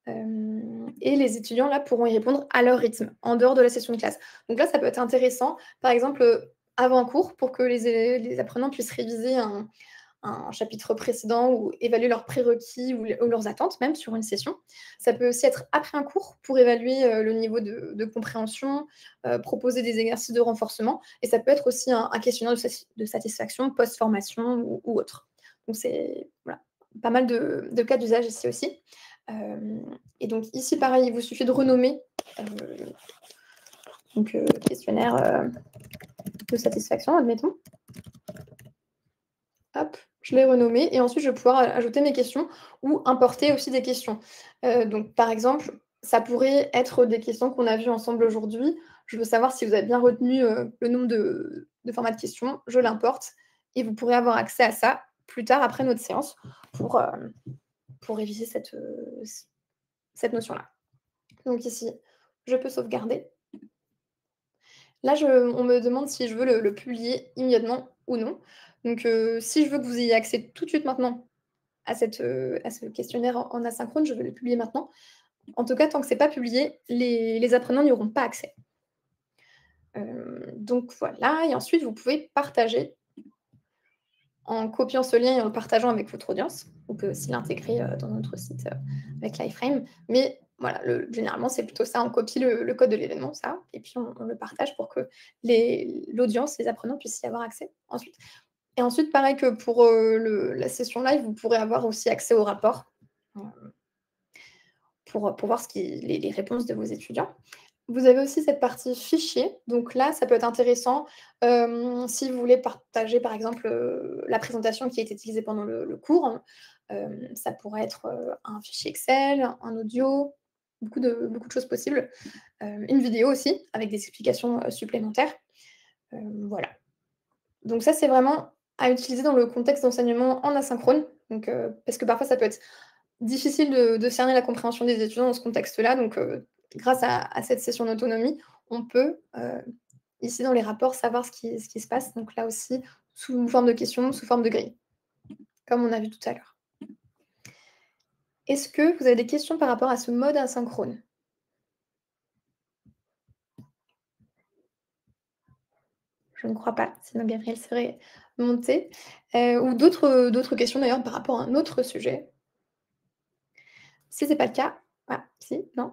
Et les étudiants là pourront y répondre à leur rythme, en dehors de la session de classe. Donc là, ça peut être intéressant, par exemple, avant cours, pour que les apprenants puissent réviser un chapitre précédent ou évaluer leurs prérequis ou leurs attentes même sur une session. Ça peut aussi être après un cours pour évaluer le niveau de compréhension, proposer des exercices de renforcement et ça peut être aussi un questionnaire de satisfaction post-formation ou autre. Donc c'est voilà, pas mal de cas d'usage ici aussi. Et donc ici, pareil, il vous suffit de renommer questionnaire de satisfaction, admettons. Hop, je l'ai renommé et ensuite je vais pouvoir ajouter mes questions ou importer aussi des questions. Donc par exemple, ça pourrait être des questions qu'on a vues ensemble aujourd'hui. Je veux savoir si vous avez bien retenu le nombre de formats de questions. Je l'importe et vous pourrez avoir accès à ça plus tard après notre séance pour réviser cette notion-là. Donc ici, je peux sauvegarder. Là, on me demande si je veux le publier immédiatement ou non. Donc, si je veux que vous ayez accès tout de suite maintenant à ce questionnaire en asynchrone, je vais le publier maintenant. En tout cas, tant que ce n'est pas publié, les apprenants n'y auront pas accès. Donc voilà, et ensuite, vous pouvez partager en copiant ce lien et en le partageant avec votre audience. On peut aussi l'intégrer dans notre site avec l'iframe. Mais voilà, généralement, c'est plutôt ça. On copie le code de l'événement, ça, et puis on le partage pour que l'audience, les apprenants puissent y avoir accès ensuite. Et ensuite, pareil que pour la session live, vous pourrez avoir aussi accès au rapport pour voir les réponses de vos étudiants. Vous avez aussi cette partie fichier. Donc là, ça peut être intéressant si vous voulez partager, par exemple, la présentation qui a été utilisée pendant le cours. Ça pourrait être un fichier Excel, un audio, beaucoup de choses possibles. Une vidéo aussi, avec des explications supplémentaires. Voilà. Donc ça, c'est vraiment à utiliser dans le contexte d'enseignement en asynchrone. Donc, parce que parfois, ça peut être difficile de cerner la compréhension des étudiants dans ce contexte-là. Donc, grâce à cette session d'autonomie, on peut, ici dans les rapports, savoir ce qui se passe. Donc là aussi, sous forme de questions, sous forme de grille, comme on a vu tout à l'heure. Est-ce que vous avez des questions par rapport à ce mode asynchrone? Je ne crois pas, sinon Gabriel serait monté. Ou d'autres questions d'ailleurs par rapport à un autre sujet? Si ce n'est pas le cas, ah, si, non?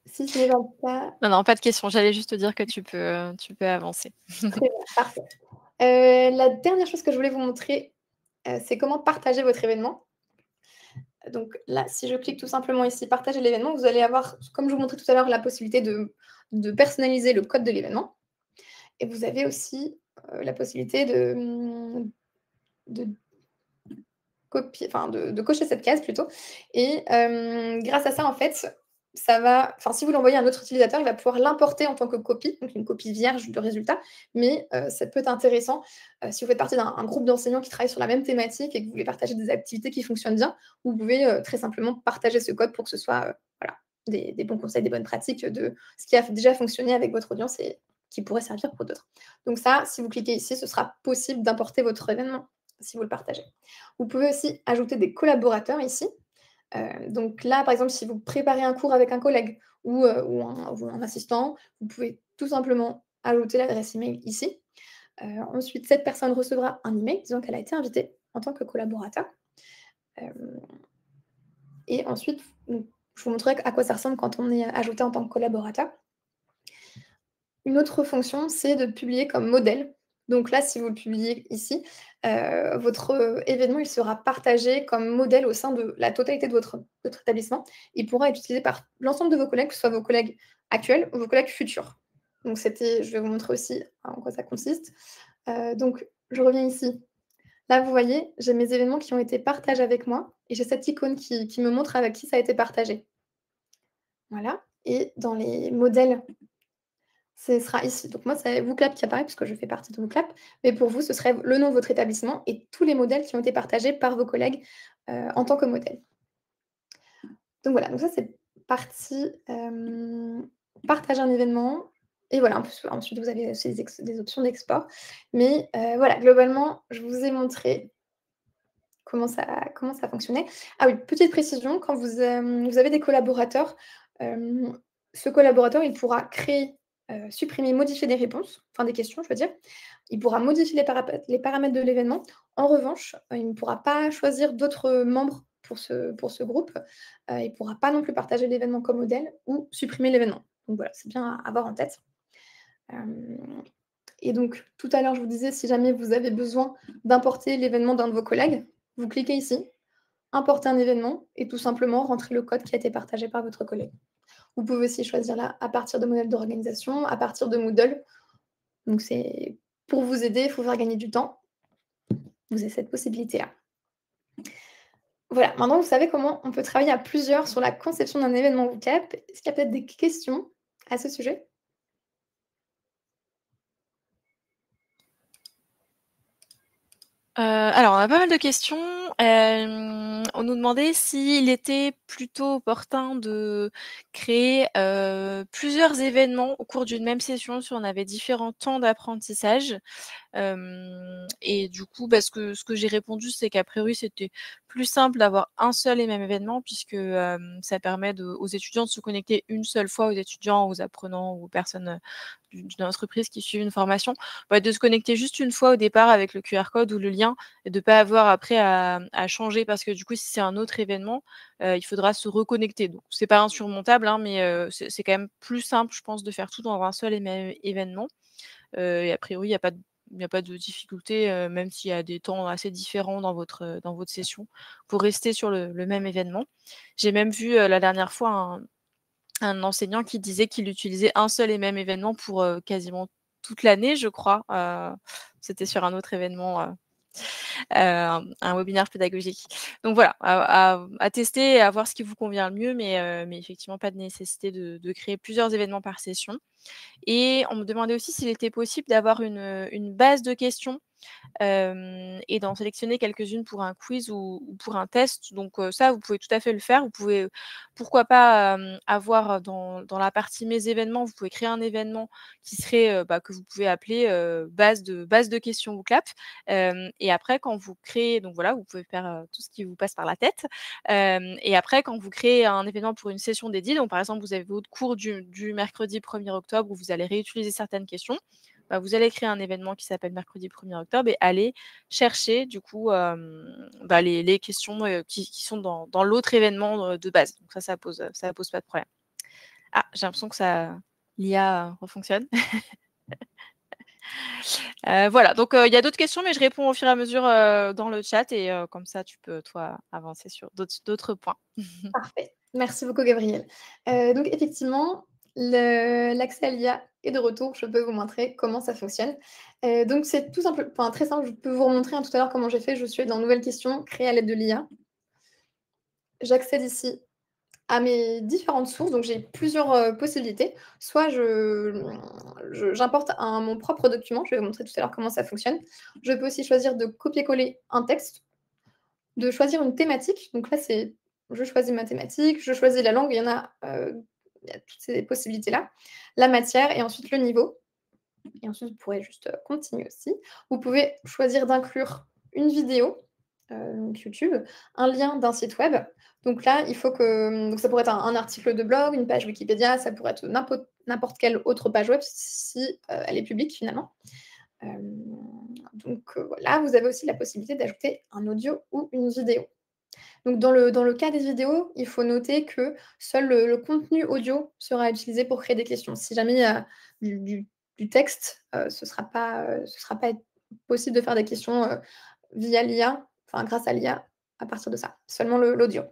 Si ce n'est pas le cas, Non, non, pas de question. J'allais juste te dire que tu peux avancer. très bien, parfait. La dernière chose que je voulais vous montrer, c'est comment partager votre événement. Donc là, si je clique tout simplement ici, partager l'événement, vous allez avoir, comme je vous montrais tout à l'heure, la possibilité de personnaliser le code de l'événement. Et vous avez aussi la possibilité de copier, enfin de cocher cette case plutôt. Et grâce à ça, en fait, si vous l'envoyez à un autre utilisateur, il va pouvoir l'importer en tant que copie, donc une copie vierge de résultat. Mais ça peut être intéressant si vous faites partie d'un groupe d'enseignants qui travaillent sur la même thématique et que vous voulez partager des activités qui fonctionnent bien, vous pouvez très simplement partager ce code pour que ce soit voilà, des bons conseils, des bonnes pratiques de ce qui a déjà fonctionné avec votre audience et qui pourrait servir pour d'autres. Donc ça, si vous cliquez ici, ce sera possible d'importer votre événement si vous le partagez. Vous pouvez aussi ajouter des collaborateurs ici. Donc là, par exemple, si vous préparez un cours avec un collègue ou un assistant, vous pouvez tout simplement ajouter l'adresse email ici. Ensuite, cette personne recevra un email disant qu'elle a été invitée en tant que collaborateur. Et ensuite, je vous montrerai à quoi ça ressemble quand on est ajouté en tant que collaborateur. Une autre fonction, c'est de publier comme modèle. Donc là, si vous le publiez ici, votre événement, il sera partagé comme modèle au sein de la totalité de votre établissement. Il pourra être utilisé par l'ensemble de vos collègues, que ce soit vos collègues actuels ou vos collègues futurs. Donc je vais vous montrer aussi en quoi ça consiste. Donc je reviens ici. Là, vous voyez, j'ai mes événements qui ont été partagés avec moi et j'ai cette icône qui me montre avec qui ça a été partagé. Voilà. Et dans les modèles, ce sera ici. Donc moi, c'est WooClap qui apparaît puisque je fais partie de WooClap. Mais pour vous, ce serait le nom de votre établissement et tous les modèles qui ont été partagés par vos collègues en tant que modèle. Donc voilà, donc ça c'est partie partager un événement. Et voilà, ensuite vous avez aussi des options d'export. Mais voilà, globalement, je vous ai montré comment ça fonctionnait. Ah oui, petite précision, quand vous avez des collaborateurs, ce collaborateur, il pourra créer supprimer, modifier des réponses, enfin des questions, je veux dire. Il pourra modifier les paramètres de l'événement. En revanche, il ne pourra pas choisir d'autres membres pour ce groupe. Il ne pourra pas non plus partager l'événement comme modèle ou supprimer l'événement. Donc voilà, c'est bien à avoir en tête. Et donc, tout à l'heure, je vous disais, si jamais vous avez besoin d'importer l'événement d'un de vos collègues, vous cliquez ici, importer un événement et tout simplement rentrer le code qui a été partagé par votre collègue. Vous pouvez aussi choisir là à partir de modèles d'organisation, à partir de Moodle. Donc, c'est pour vous aider, il faut faire gagner du temps. Vous avez cette possibilité-là. Voilà, maintenant vous savez comment on peut travailler à plusieurs sur la conception d'un événement vocab. Est-ce qu'il y a peut-être des questions à ce sujet? Alors, on a pas mal de questions. On nous demandait s'il était plutôt opportun de créer plusieurs événements au cours d'une même session, si on avait différents temps d'apprentissage. Et du coup, ce que j'ai répondu, c'est qu'a priori, c'était plus simple d'avoir un seul et même événement puisque ça permet aux étudiants de se connecter une seule fois, aux étudiants, aux apprenants ou aux personnes d'une entreprise qui suivent une formation, de se connecter juste une fois au départ avec le QR code ou le lien et de ne pas avoir après à changer parce que du coup, si c'est un autre événement, il faudra se reconnecter. Donc, c'est pas insurmontable, hein, mais c'est quand même plus simple, je pense, de faire tout dans un seul et même événement. Et a priori, il n'y a pas de difficulté, même s'il y a des temps assez différents dans votre session, pour rester sur le même événement. J'ai même vu, la dernière fois un enseignant qui disait qu'il utilisait un seul et même événement pour, quasiment toute l'année, je crois. C'était sur un autre événement, un webinaire pédagogique. Donc voilà, à tester et à voir ce qui vous convient le mieux, mais effectivement pas de nécessité de créer plusieurs événements par session. Et on me demandait aussi s'il était possible d'avoir une base de questions, et d'en sélectionner quelques-unes pour un quiz ou pour un test. Donc ça, vous pouvez tout à fait le faire. Vous pouvez, pourquoi pas, avoir dans la partie «Mes événements», vous pouvez créer un événement qui serait, que vous pouvez appeler, base de questions Book et après quand vous créez donc voilà, vous pouvez faire, tout ce qui vous passe par la tête. Et après quand vous créez un événement pour une session dédiée, donc par exemple, vous avez votre cours du mercredi 1er octobre où vous allez réutiliser certaines questions, vous allez créer un événement qui s'appelle mercredi 1er octobre et aller chercher du coup, les questions, qui sont dans l'autre événement, de base. Donc ça pose pas de problème. Ah, j'ai l'impression que l'IA refonctionne. Voilà, donc il y a d'autres questions, mais je réponds au fur et à mesure, dans le chat et comme ça tu peux toi avancer sur d'autres points. Parfait. Merci beaucoup Gabrielle. Donc effectivement, l'accès à l'IA est de retour. Je peux vous montrer comment ça fonctionne. Donc c'est tout simple, enfin très simple, je peux vous remontrer, hein, tout à l'heure comment j'ai fait. Je suis dans nouvelle question, créée à l'aide de l'IA. J'accède ici à mes différentes sources, donc j'ai plusieurs, possibilités. Soit j'importe mon propre document, je vais vous montrer tout à l'heure comment ça fonctionne. Je peux aussi choisir de copier-coller un texte, de choisir une thématique. Donc là, c'est je choisis ma thématique, je choisis la langue, il y a toutes ces possibilités-là. La matière et ensuite le niveau et ensuite vous pourrez juste, continuer aussi. Vous pouvez choisir d'inclure une vidéo, donc YouTube, un lien d'un site web. Donc là, il faut que donc ça pourrait être un article de blog, une page Wikipédia, ça pourrait être n'importe quelle autre page web si, elle est publique finalement. Donc voilà, vous avez aussi la possibilité d'ajouter un audio ou une vidéo. Donc dans le cas des vidéos, il faut noter que seul le contenu audio sera utilisé pour créer des questions. Si jamais il y a du texte, ce sera pas possible de faire des questions, via l'IA, enfin grâce à l'IA à partir de ça, seulement l'audio.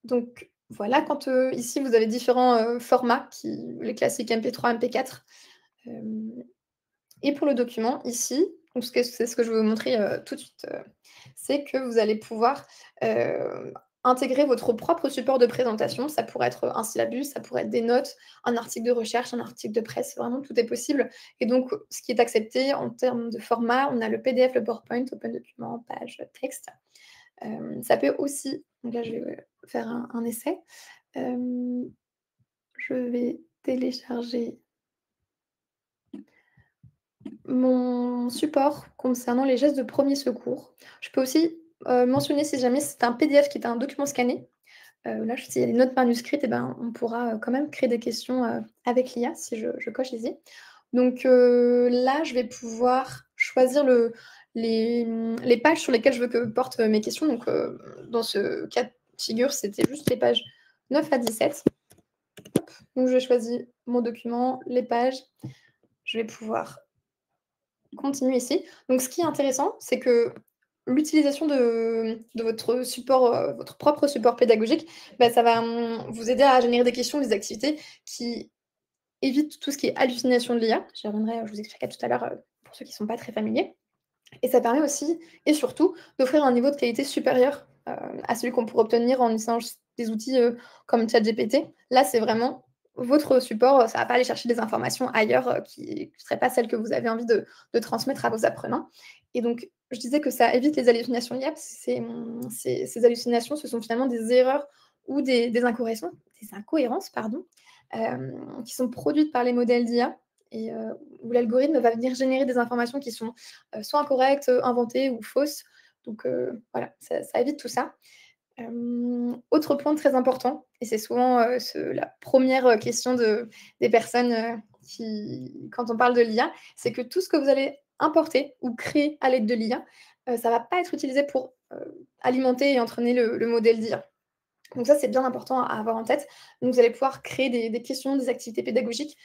Donc voilà, quand, ici vous avez différents, formats les classiques MP3, MP4. Et pour le document, ici, donc c'est ce que je vais vous montrer, tout de suite, c'est que vous allez pouvoir, intégrer votre propre support de présentation. Ça pourrait être un syllabus, ça pourrait être des notes, un article de recherche, un article de presse, vraiment tout est possible et donc ce qui est accepté en termes de format, on a le PDF, le PowerPoint, Open Document, page, texte. Ça peut aussi donc là, je vais faire un essai. Je vais télécharger mon support concernant les gestes de premier secours. Je peux aussi, mentionner si jamais c'est un PDF qui est un document scanné, Là, s'il y a des notes manuscrites, et ben, on pourra, quand même créer des questions, avec l'IA si je coche ici. Donc là, je vais pouvoir choisir les pages sur lesquelles je veux que portent, mes questions. Donc dans ce cas de figure, c'était juste les pages 9 à 17. Donc je choisis mon document, les pages. Je vais pouvoir continuer ici. Donc ce qui est intéressant, c'est que l'utilisation de votre support, votre propre support pédagogique, bah, ça va, vous aider à générer des questions, des activités qui évitent tout ce qui est hallucination de l'IA. J'y reviendrai, je vous expliquerai tout à l'heure, pour ceux qui ne sont pas très familiers. Et ça permet aussi et surtout d'offrir un niveau de qualité supérieur, à celui qu'on pourrait obtenir en utilisant des outils, comme ChatGPT. Là, c'est vraiment votre support, ça va pas aller chercher des informations ailleurs, qui ne seraient pas celles que vous avez envie de transmettre à vos apprenants. Et donc, je disais que ça évite les hallucinations liées, parce que ces hallucinations, ce sont finalement des erreurs ou des incohérences, pardon, qui sont produites par les modèles d'IA et où l'algorithme va venir générer des informations qui sont soit incorrectes, inventées ou fausses. Donc voilà, ça évite tout ça. Autre point très important, et c'est souvent la première question des personnes quand on parle de l'IA, c'est que tout ce que vous allez importer ou créer à l'aide de l'IA, ça ne va pas être utilisé pour alimenter et entraîner le modèle d'IA. Donc ça, c'est bien important à avoir en tête. Donc vous allez pouvoir créer des questions, des activités pédagogiques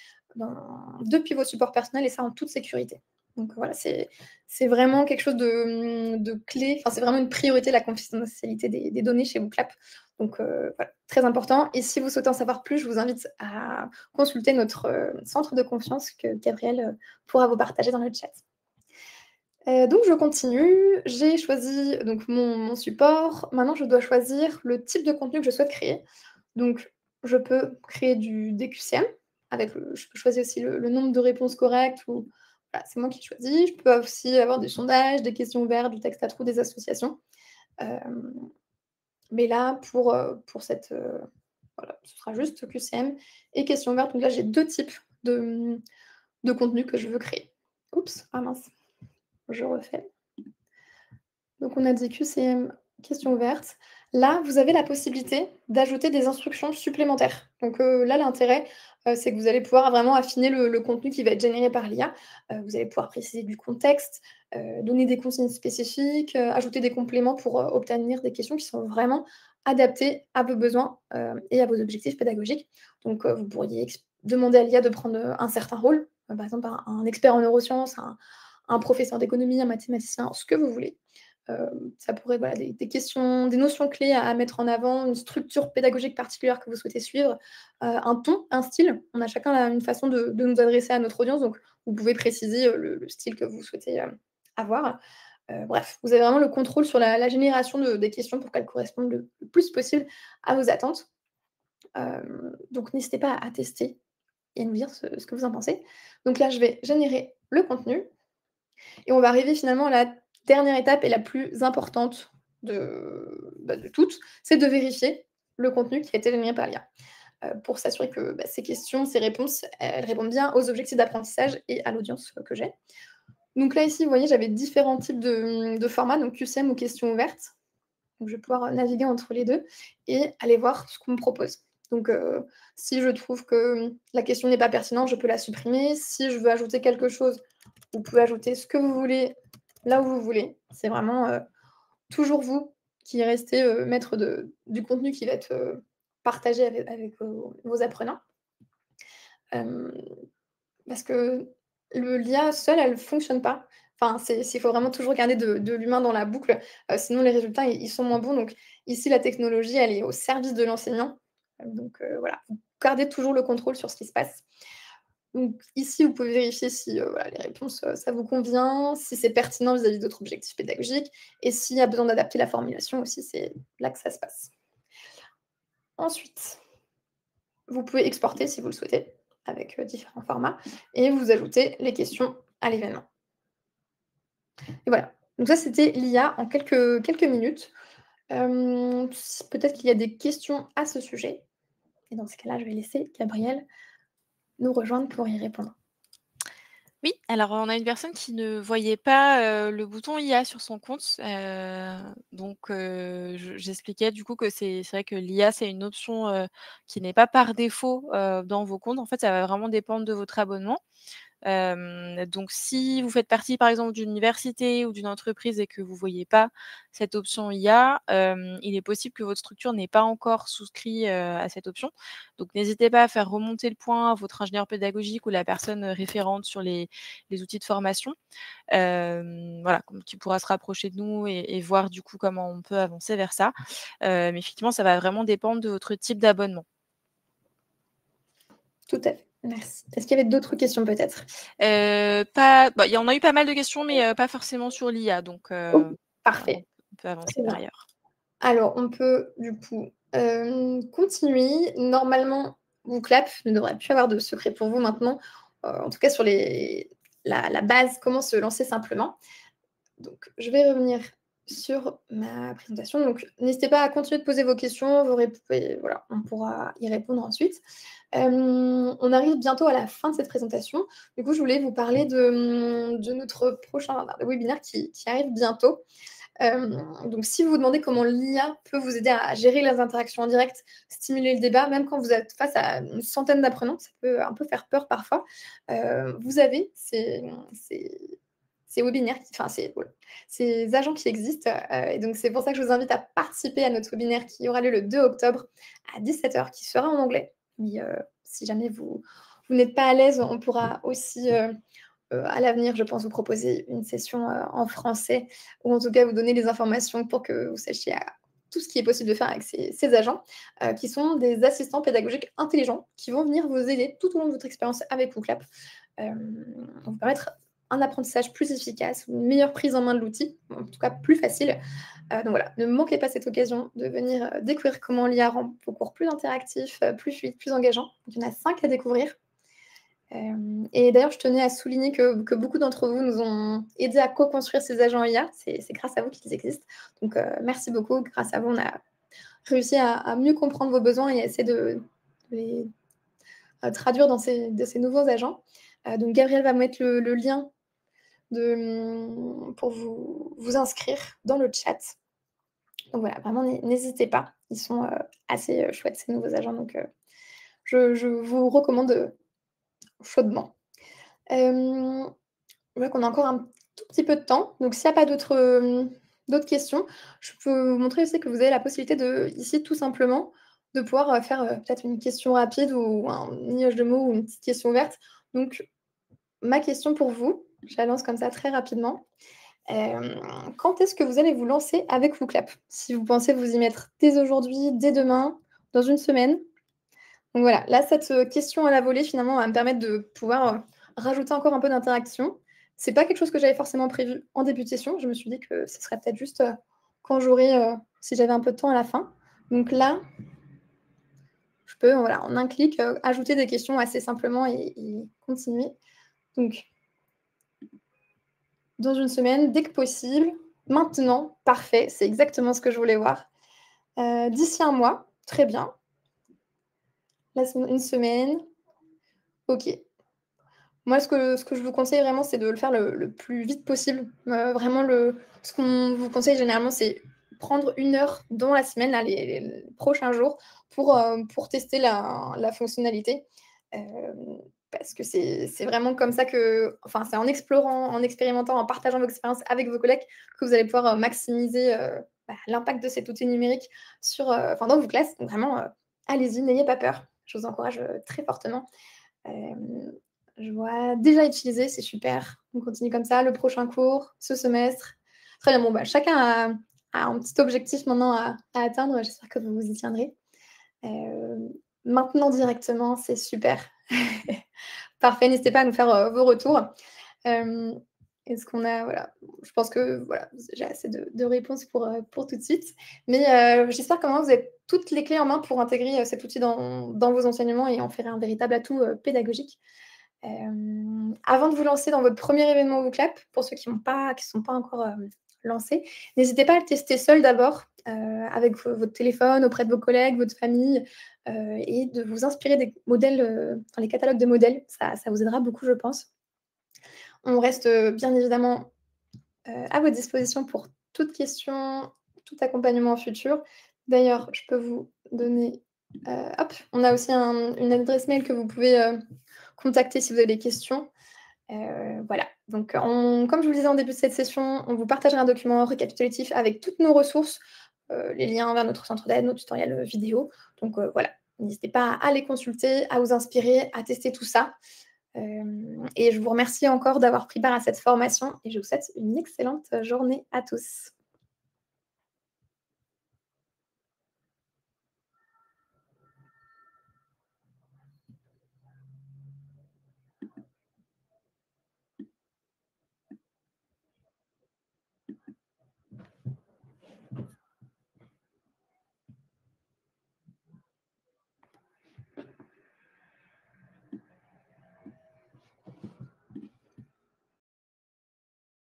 depuis vos supports personnels et ça en toute sécurité. Donc voilà, c'est vraiment quelque chose de clé, enfin c'est vraiment une priorité, la confidentialité des données chez WooClap. Donc voilà, très important. Et si vous souhaitez en savoir plus, je vous invite à consulter notre centre de confiance que Gabrielle pourra vous partager dans le chat. Donc je continue. J'ai choisi donc mon support. Maintenant, je dois choisir le type de contenu que je souhaite créer. Donc je peux créer des QCM je peux choisir aussi le nombre de réponses correctes ou voilà, c'est moi qui choisis. Je peux aussi avoir des sondages, des questions ouvertes, du texte à trous, des associations. Mais là, pour cette, voilà, ce sera juste QCM et questions ouvertes. Donc là, j'ai 2 types de contenus que je veux créer. Oups, ah mince, je refais. Donc on a dit QCM, questions ouvertes. Là, vous avez la possibilité d'ajouter des instructions supplémentaires. Donc là, l'intérêt, c'est que vous allez pouvoir vraiment affiner le contenu qui va être généré par l'IA. Vous allez pouvoir préciser du contexte, donner des consignes spécifiques, ajouter des compléments pour obtenir des questions qui sont vraiment adaptées à vos besoins et à vos objectifs pédagogiques. Donc vous pourriez demander à l'IA de prendre un certain rôle, par exemple un expert en neurosciences, un professeur d'économie, un mathématicien, ce que vous voulez. Ça pourrait être voilà, des questions, des notions clés à mettre en avant, une structure pédagogique particulière que vous souhaitez suivre, un ton, un style. On a chacun une façon de nous adresser à notre audience, donc vous pouvez préciser le style que vous souhaitez avoir. Bref, vous avez vraiment le contrôle sur la génération des questions pour qu'elles correspondent le plus possible à vos attentes. Donc n'hésitez pas à tester et à nous dire ce que vous en pensez. Donc là, je vais générer le contenu et on va arriver finalement à la dernière étape et la plus importante de toutes, c'est de vérifier le contenu qui a été généré par l'IA. Pour s'assurer que ces questions, ces réponses, elles répondent bien aux objectifs d'apprentissage et à l'audience que j'ai. Donc là, ici, vous voyez, j'avais différents types de formats, donc QCM ou questions ouvertes. Donc je vais pouvoir naviguer entre les deux et aller voir ce qu'on me propose. Donc si je trouve que la question n'est pas pertinente, je peux la supprimer. Si je veux ajouter quelque chose, vous pouvez ajouter ce que vous voulez, là où vous voulez. C'est vraiment toujours vous qui restez maître du contenu qui va être partagé avec vos apprenants. Parce que l'IA seule, elle ne fonctionne pas. Enfin, il faut vraiment toujours garder de l'humain dans la boucle, sinon les résultats, ils sont moins bons. Donc ici, la technologie, elle est au service de l'enseignant. Donc voilà, vous gardez toujours le contrôle sur ce qui se passe. Donc ici, vous pouvez vérifier si voilà, les réponses, ça vous convient, si c'est pertinent vis-à-vis d'autres objectifs pédagogiques et s'il y a besoin d'adapter la formulation aussi, c'est là que ça se passe. Ensuite, vous pouvez exporter si vous le souhaitez avec différents formats et vous ajoutez les questions à l'événement. Et voilà. Donc ça, c'était l'IA en quelques minutes. Peut-être qu'il y a des questions à ce sujet. Et dans ce cas-là, je vais laisser Gabrielle nous rejoindre pour y répondre. Oui, alors on a une personne qui ne voyait pas, le bouton IA sur son compte, donc j'expliquais du coup que c'est vrai que l'IA, c'est une option, qui n'est pas par défaut, dans vos comptes. En fait, ça va vraiment dépendre de votre abonnement. Donc si vous faites partie, par exemple, d'une université ou d'une entreprise et que vous voyez pas cette option IA, il est possible que votre structure n'ait pas encore souscrit, à cette option. Donc n'hésitez pas à faire remonter le point à votre ingénieur pédagogique ou la personne, référente sur les outils de formation, voilà, qui pourra se rapprocher de nous et voir du coup comment on peut avancer vers ça. Mais effectivement, ça va vraiment dépendre de votre type d'abonnement. Tout à fait, merci. Est-ce qu'il y avait d'autres questions peut-être? Pas bah, il y en a eu pas mal de questions, mais pas forcément sur l'IA, donc OK, voilà, on parfait, peut avancer très par bien. ailleurs. Alors, on peut du coup, continuer. Normalement, Booclap ne devrait plus avoir de secret pour vous maintenant, en tout cas sur la base, comment se lancer simplement. Donc, je vais revenir sur ma présentation. Donc, n'hésitez pas à continuer de poser vos questions, voilà, on pourra y répondre ensuite. On arrive bientôt à la fin de cette présentation. Du coup, je voulais vous parler de notre prochain webinaire qui arrive bientôt. Donc si vous vous demandez comment l'IA peut vous aider à gérer les interactions en direct, stimuler le débat, même quand vous êtes face à une centaine d'apprenants, ça peut un peu faire peur parfois, vous avez ces webinaires, enfin voilà, ces agents qui existent, et donc c'est pour ça que je vous invite à participer à notre webinaire qui aura lieu le 2 octobre à 17h, qui sera en anglais. Mais si jamais vous n'êtes pas à l'aise, on pourra aussi, à l'avenir, je pense vous proposer une session, en français ou en tout cas vous donner les informations pour que vous sachiez, tout ce qui est possible de faire avec ces agents, qui sont des assistants pédagogiques intelligents qui vont venir vous aider tout au long de votre expérience avec WooClap, pour vous permettre un apprentissage plus efficace, une meilleure prise en main de l'outil, en tout cas plus facile. Donc voilà, ne manquez pas cette occasion de venir, découvrir comment l'IA rend vos cours plus interactifs, plus fluides, plus engageants. Donc il y en a 5 à découvrir. Et d'ailleurs, je tenais à souligner que beaucoup d'entre vous nous ont aidés à co-construire ces agents IA. C'est grâce à vous qu'ils existent. Donc, merci beaucoup. Grâce à vous, on a réussi à mieux comprendre vos besoins et à essayer de les traduire dans de ces nouveaux agents. Donc, Gabriel va mettre le lien pour vous inscrire dans le chat. Donc voilà, vraiment, n'hésitez pas. Ils sont assez chouettes, ces nouveaux agents. Donc, je vous recommande chaudement. Je vois qu'on a encore un tout petit peu de temps, donc s'il y a pas d'autres questions, je peux vous montrer aussi que vous avez la possibilité ici, tout simplement, de pouvoir, faire, peut-être une question rapide ou un liage de mots ou une petite question ouverte. Donc ma question pour vous, je la lance comme ça très rapidement. Hem, Quand est-ce que vous allez vous lancer avec WooClap? Si vous pensez vous y mettre dès aujourd'hui, dès demain, dans une semaine? Donc voilà, là, cette, question à la volée, finalement, va me permettre de pouvoir, rajouter encore un peu d'interaction. C'est pas quelque chose que j'avais forcément prévu en début de session. Je me suis dit que ce serait peut-être juste, quand si j'avais un peu de temps à la fin. Donc là, je peux, voilà, en un clic, ajouter des questions assez simplement et continuer. Donc dans une semaine, dès que possible, maintenant, parfait, c'est exactement ce que je voulais voir. D'ici un mois, très bien. Une semaine, OK. Moi, ce que je vous conseille vraiment, c'est de le faire le plus vite possible. Vraiment ce qu'on vous conseille généralement, c'est prendre 1 heure dans la semaine, là, les prochains jours pour tester la fonctionnalité. Hem, Parce que c'est vraiment comme ça enfin, c'est en explorant, en expérimentant, en partageant vos expériences avec vos collègues que vous allez pouvoir, maximiser, l'impact de cet outil numérique dans vos classes. Donc vraiment, allez-y, n'ayez pas peur. Je vous encourage, très fortement. Hem, je vois déjà utilisé, c'est super. On continue comme ça, le prochain cours, ce semestre. Très bien, bon, bah, chacun a un petit objectif maintenant à atteindre. J'espère que vous vous y tiendrez. Maintenant directement, c'est super. Parfait, n'hésitez pas à nous faire, vos retours. Hem, Est-ce qu'on a voilà, je pense que voilà, j'ai assez de réponses pour tout de suite. Mais, j'espère quand même que vous avez toutes les clés en main pour intégrer, cet outil dans vos enseignements et en faire un véritable atout, pédagogique. Avant de vous lancer dans votre premier événement WooClap, pour ceux qui sont pas encore, lancés, n'hésitez pas à le tester seul d'abord, avec votre téléphone, auprès de vos collègues, votre famille, et de vous inspirer des modèles, enfin les catalogues de modèles. Ça vous aidera beaucoup, je pense. On reste, bien évidemment, à votre disposition pour toute question, tout accompagnement futur. D'ailleurs, je peux vous donner, hop, on a aussi une adresse mail que vous pouvez, contacter si vous avez des questions. Voilà, donc comme je vous le disais en début de cette session, on vous partagera un document récapitulatif avec toutes nos ressources, les liens vers notre centre d'aide, nos tutoriels, vidéo. Donc voilà, n'hésitez pas à les consulter, à vous inspirer, à tester tout ça. Et je vous remercie encore d'avoir pris part à cette formation et je vous souhaite une excellente journée à tous.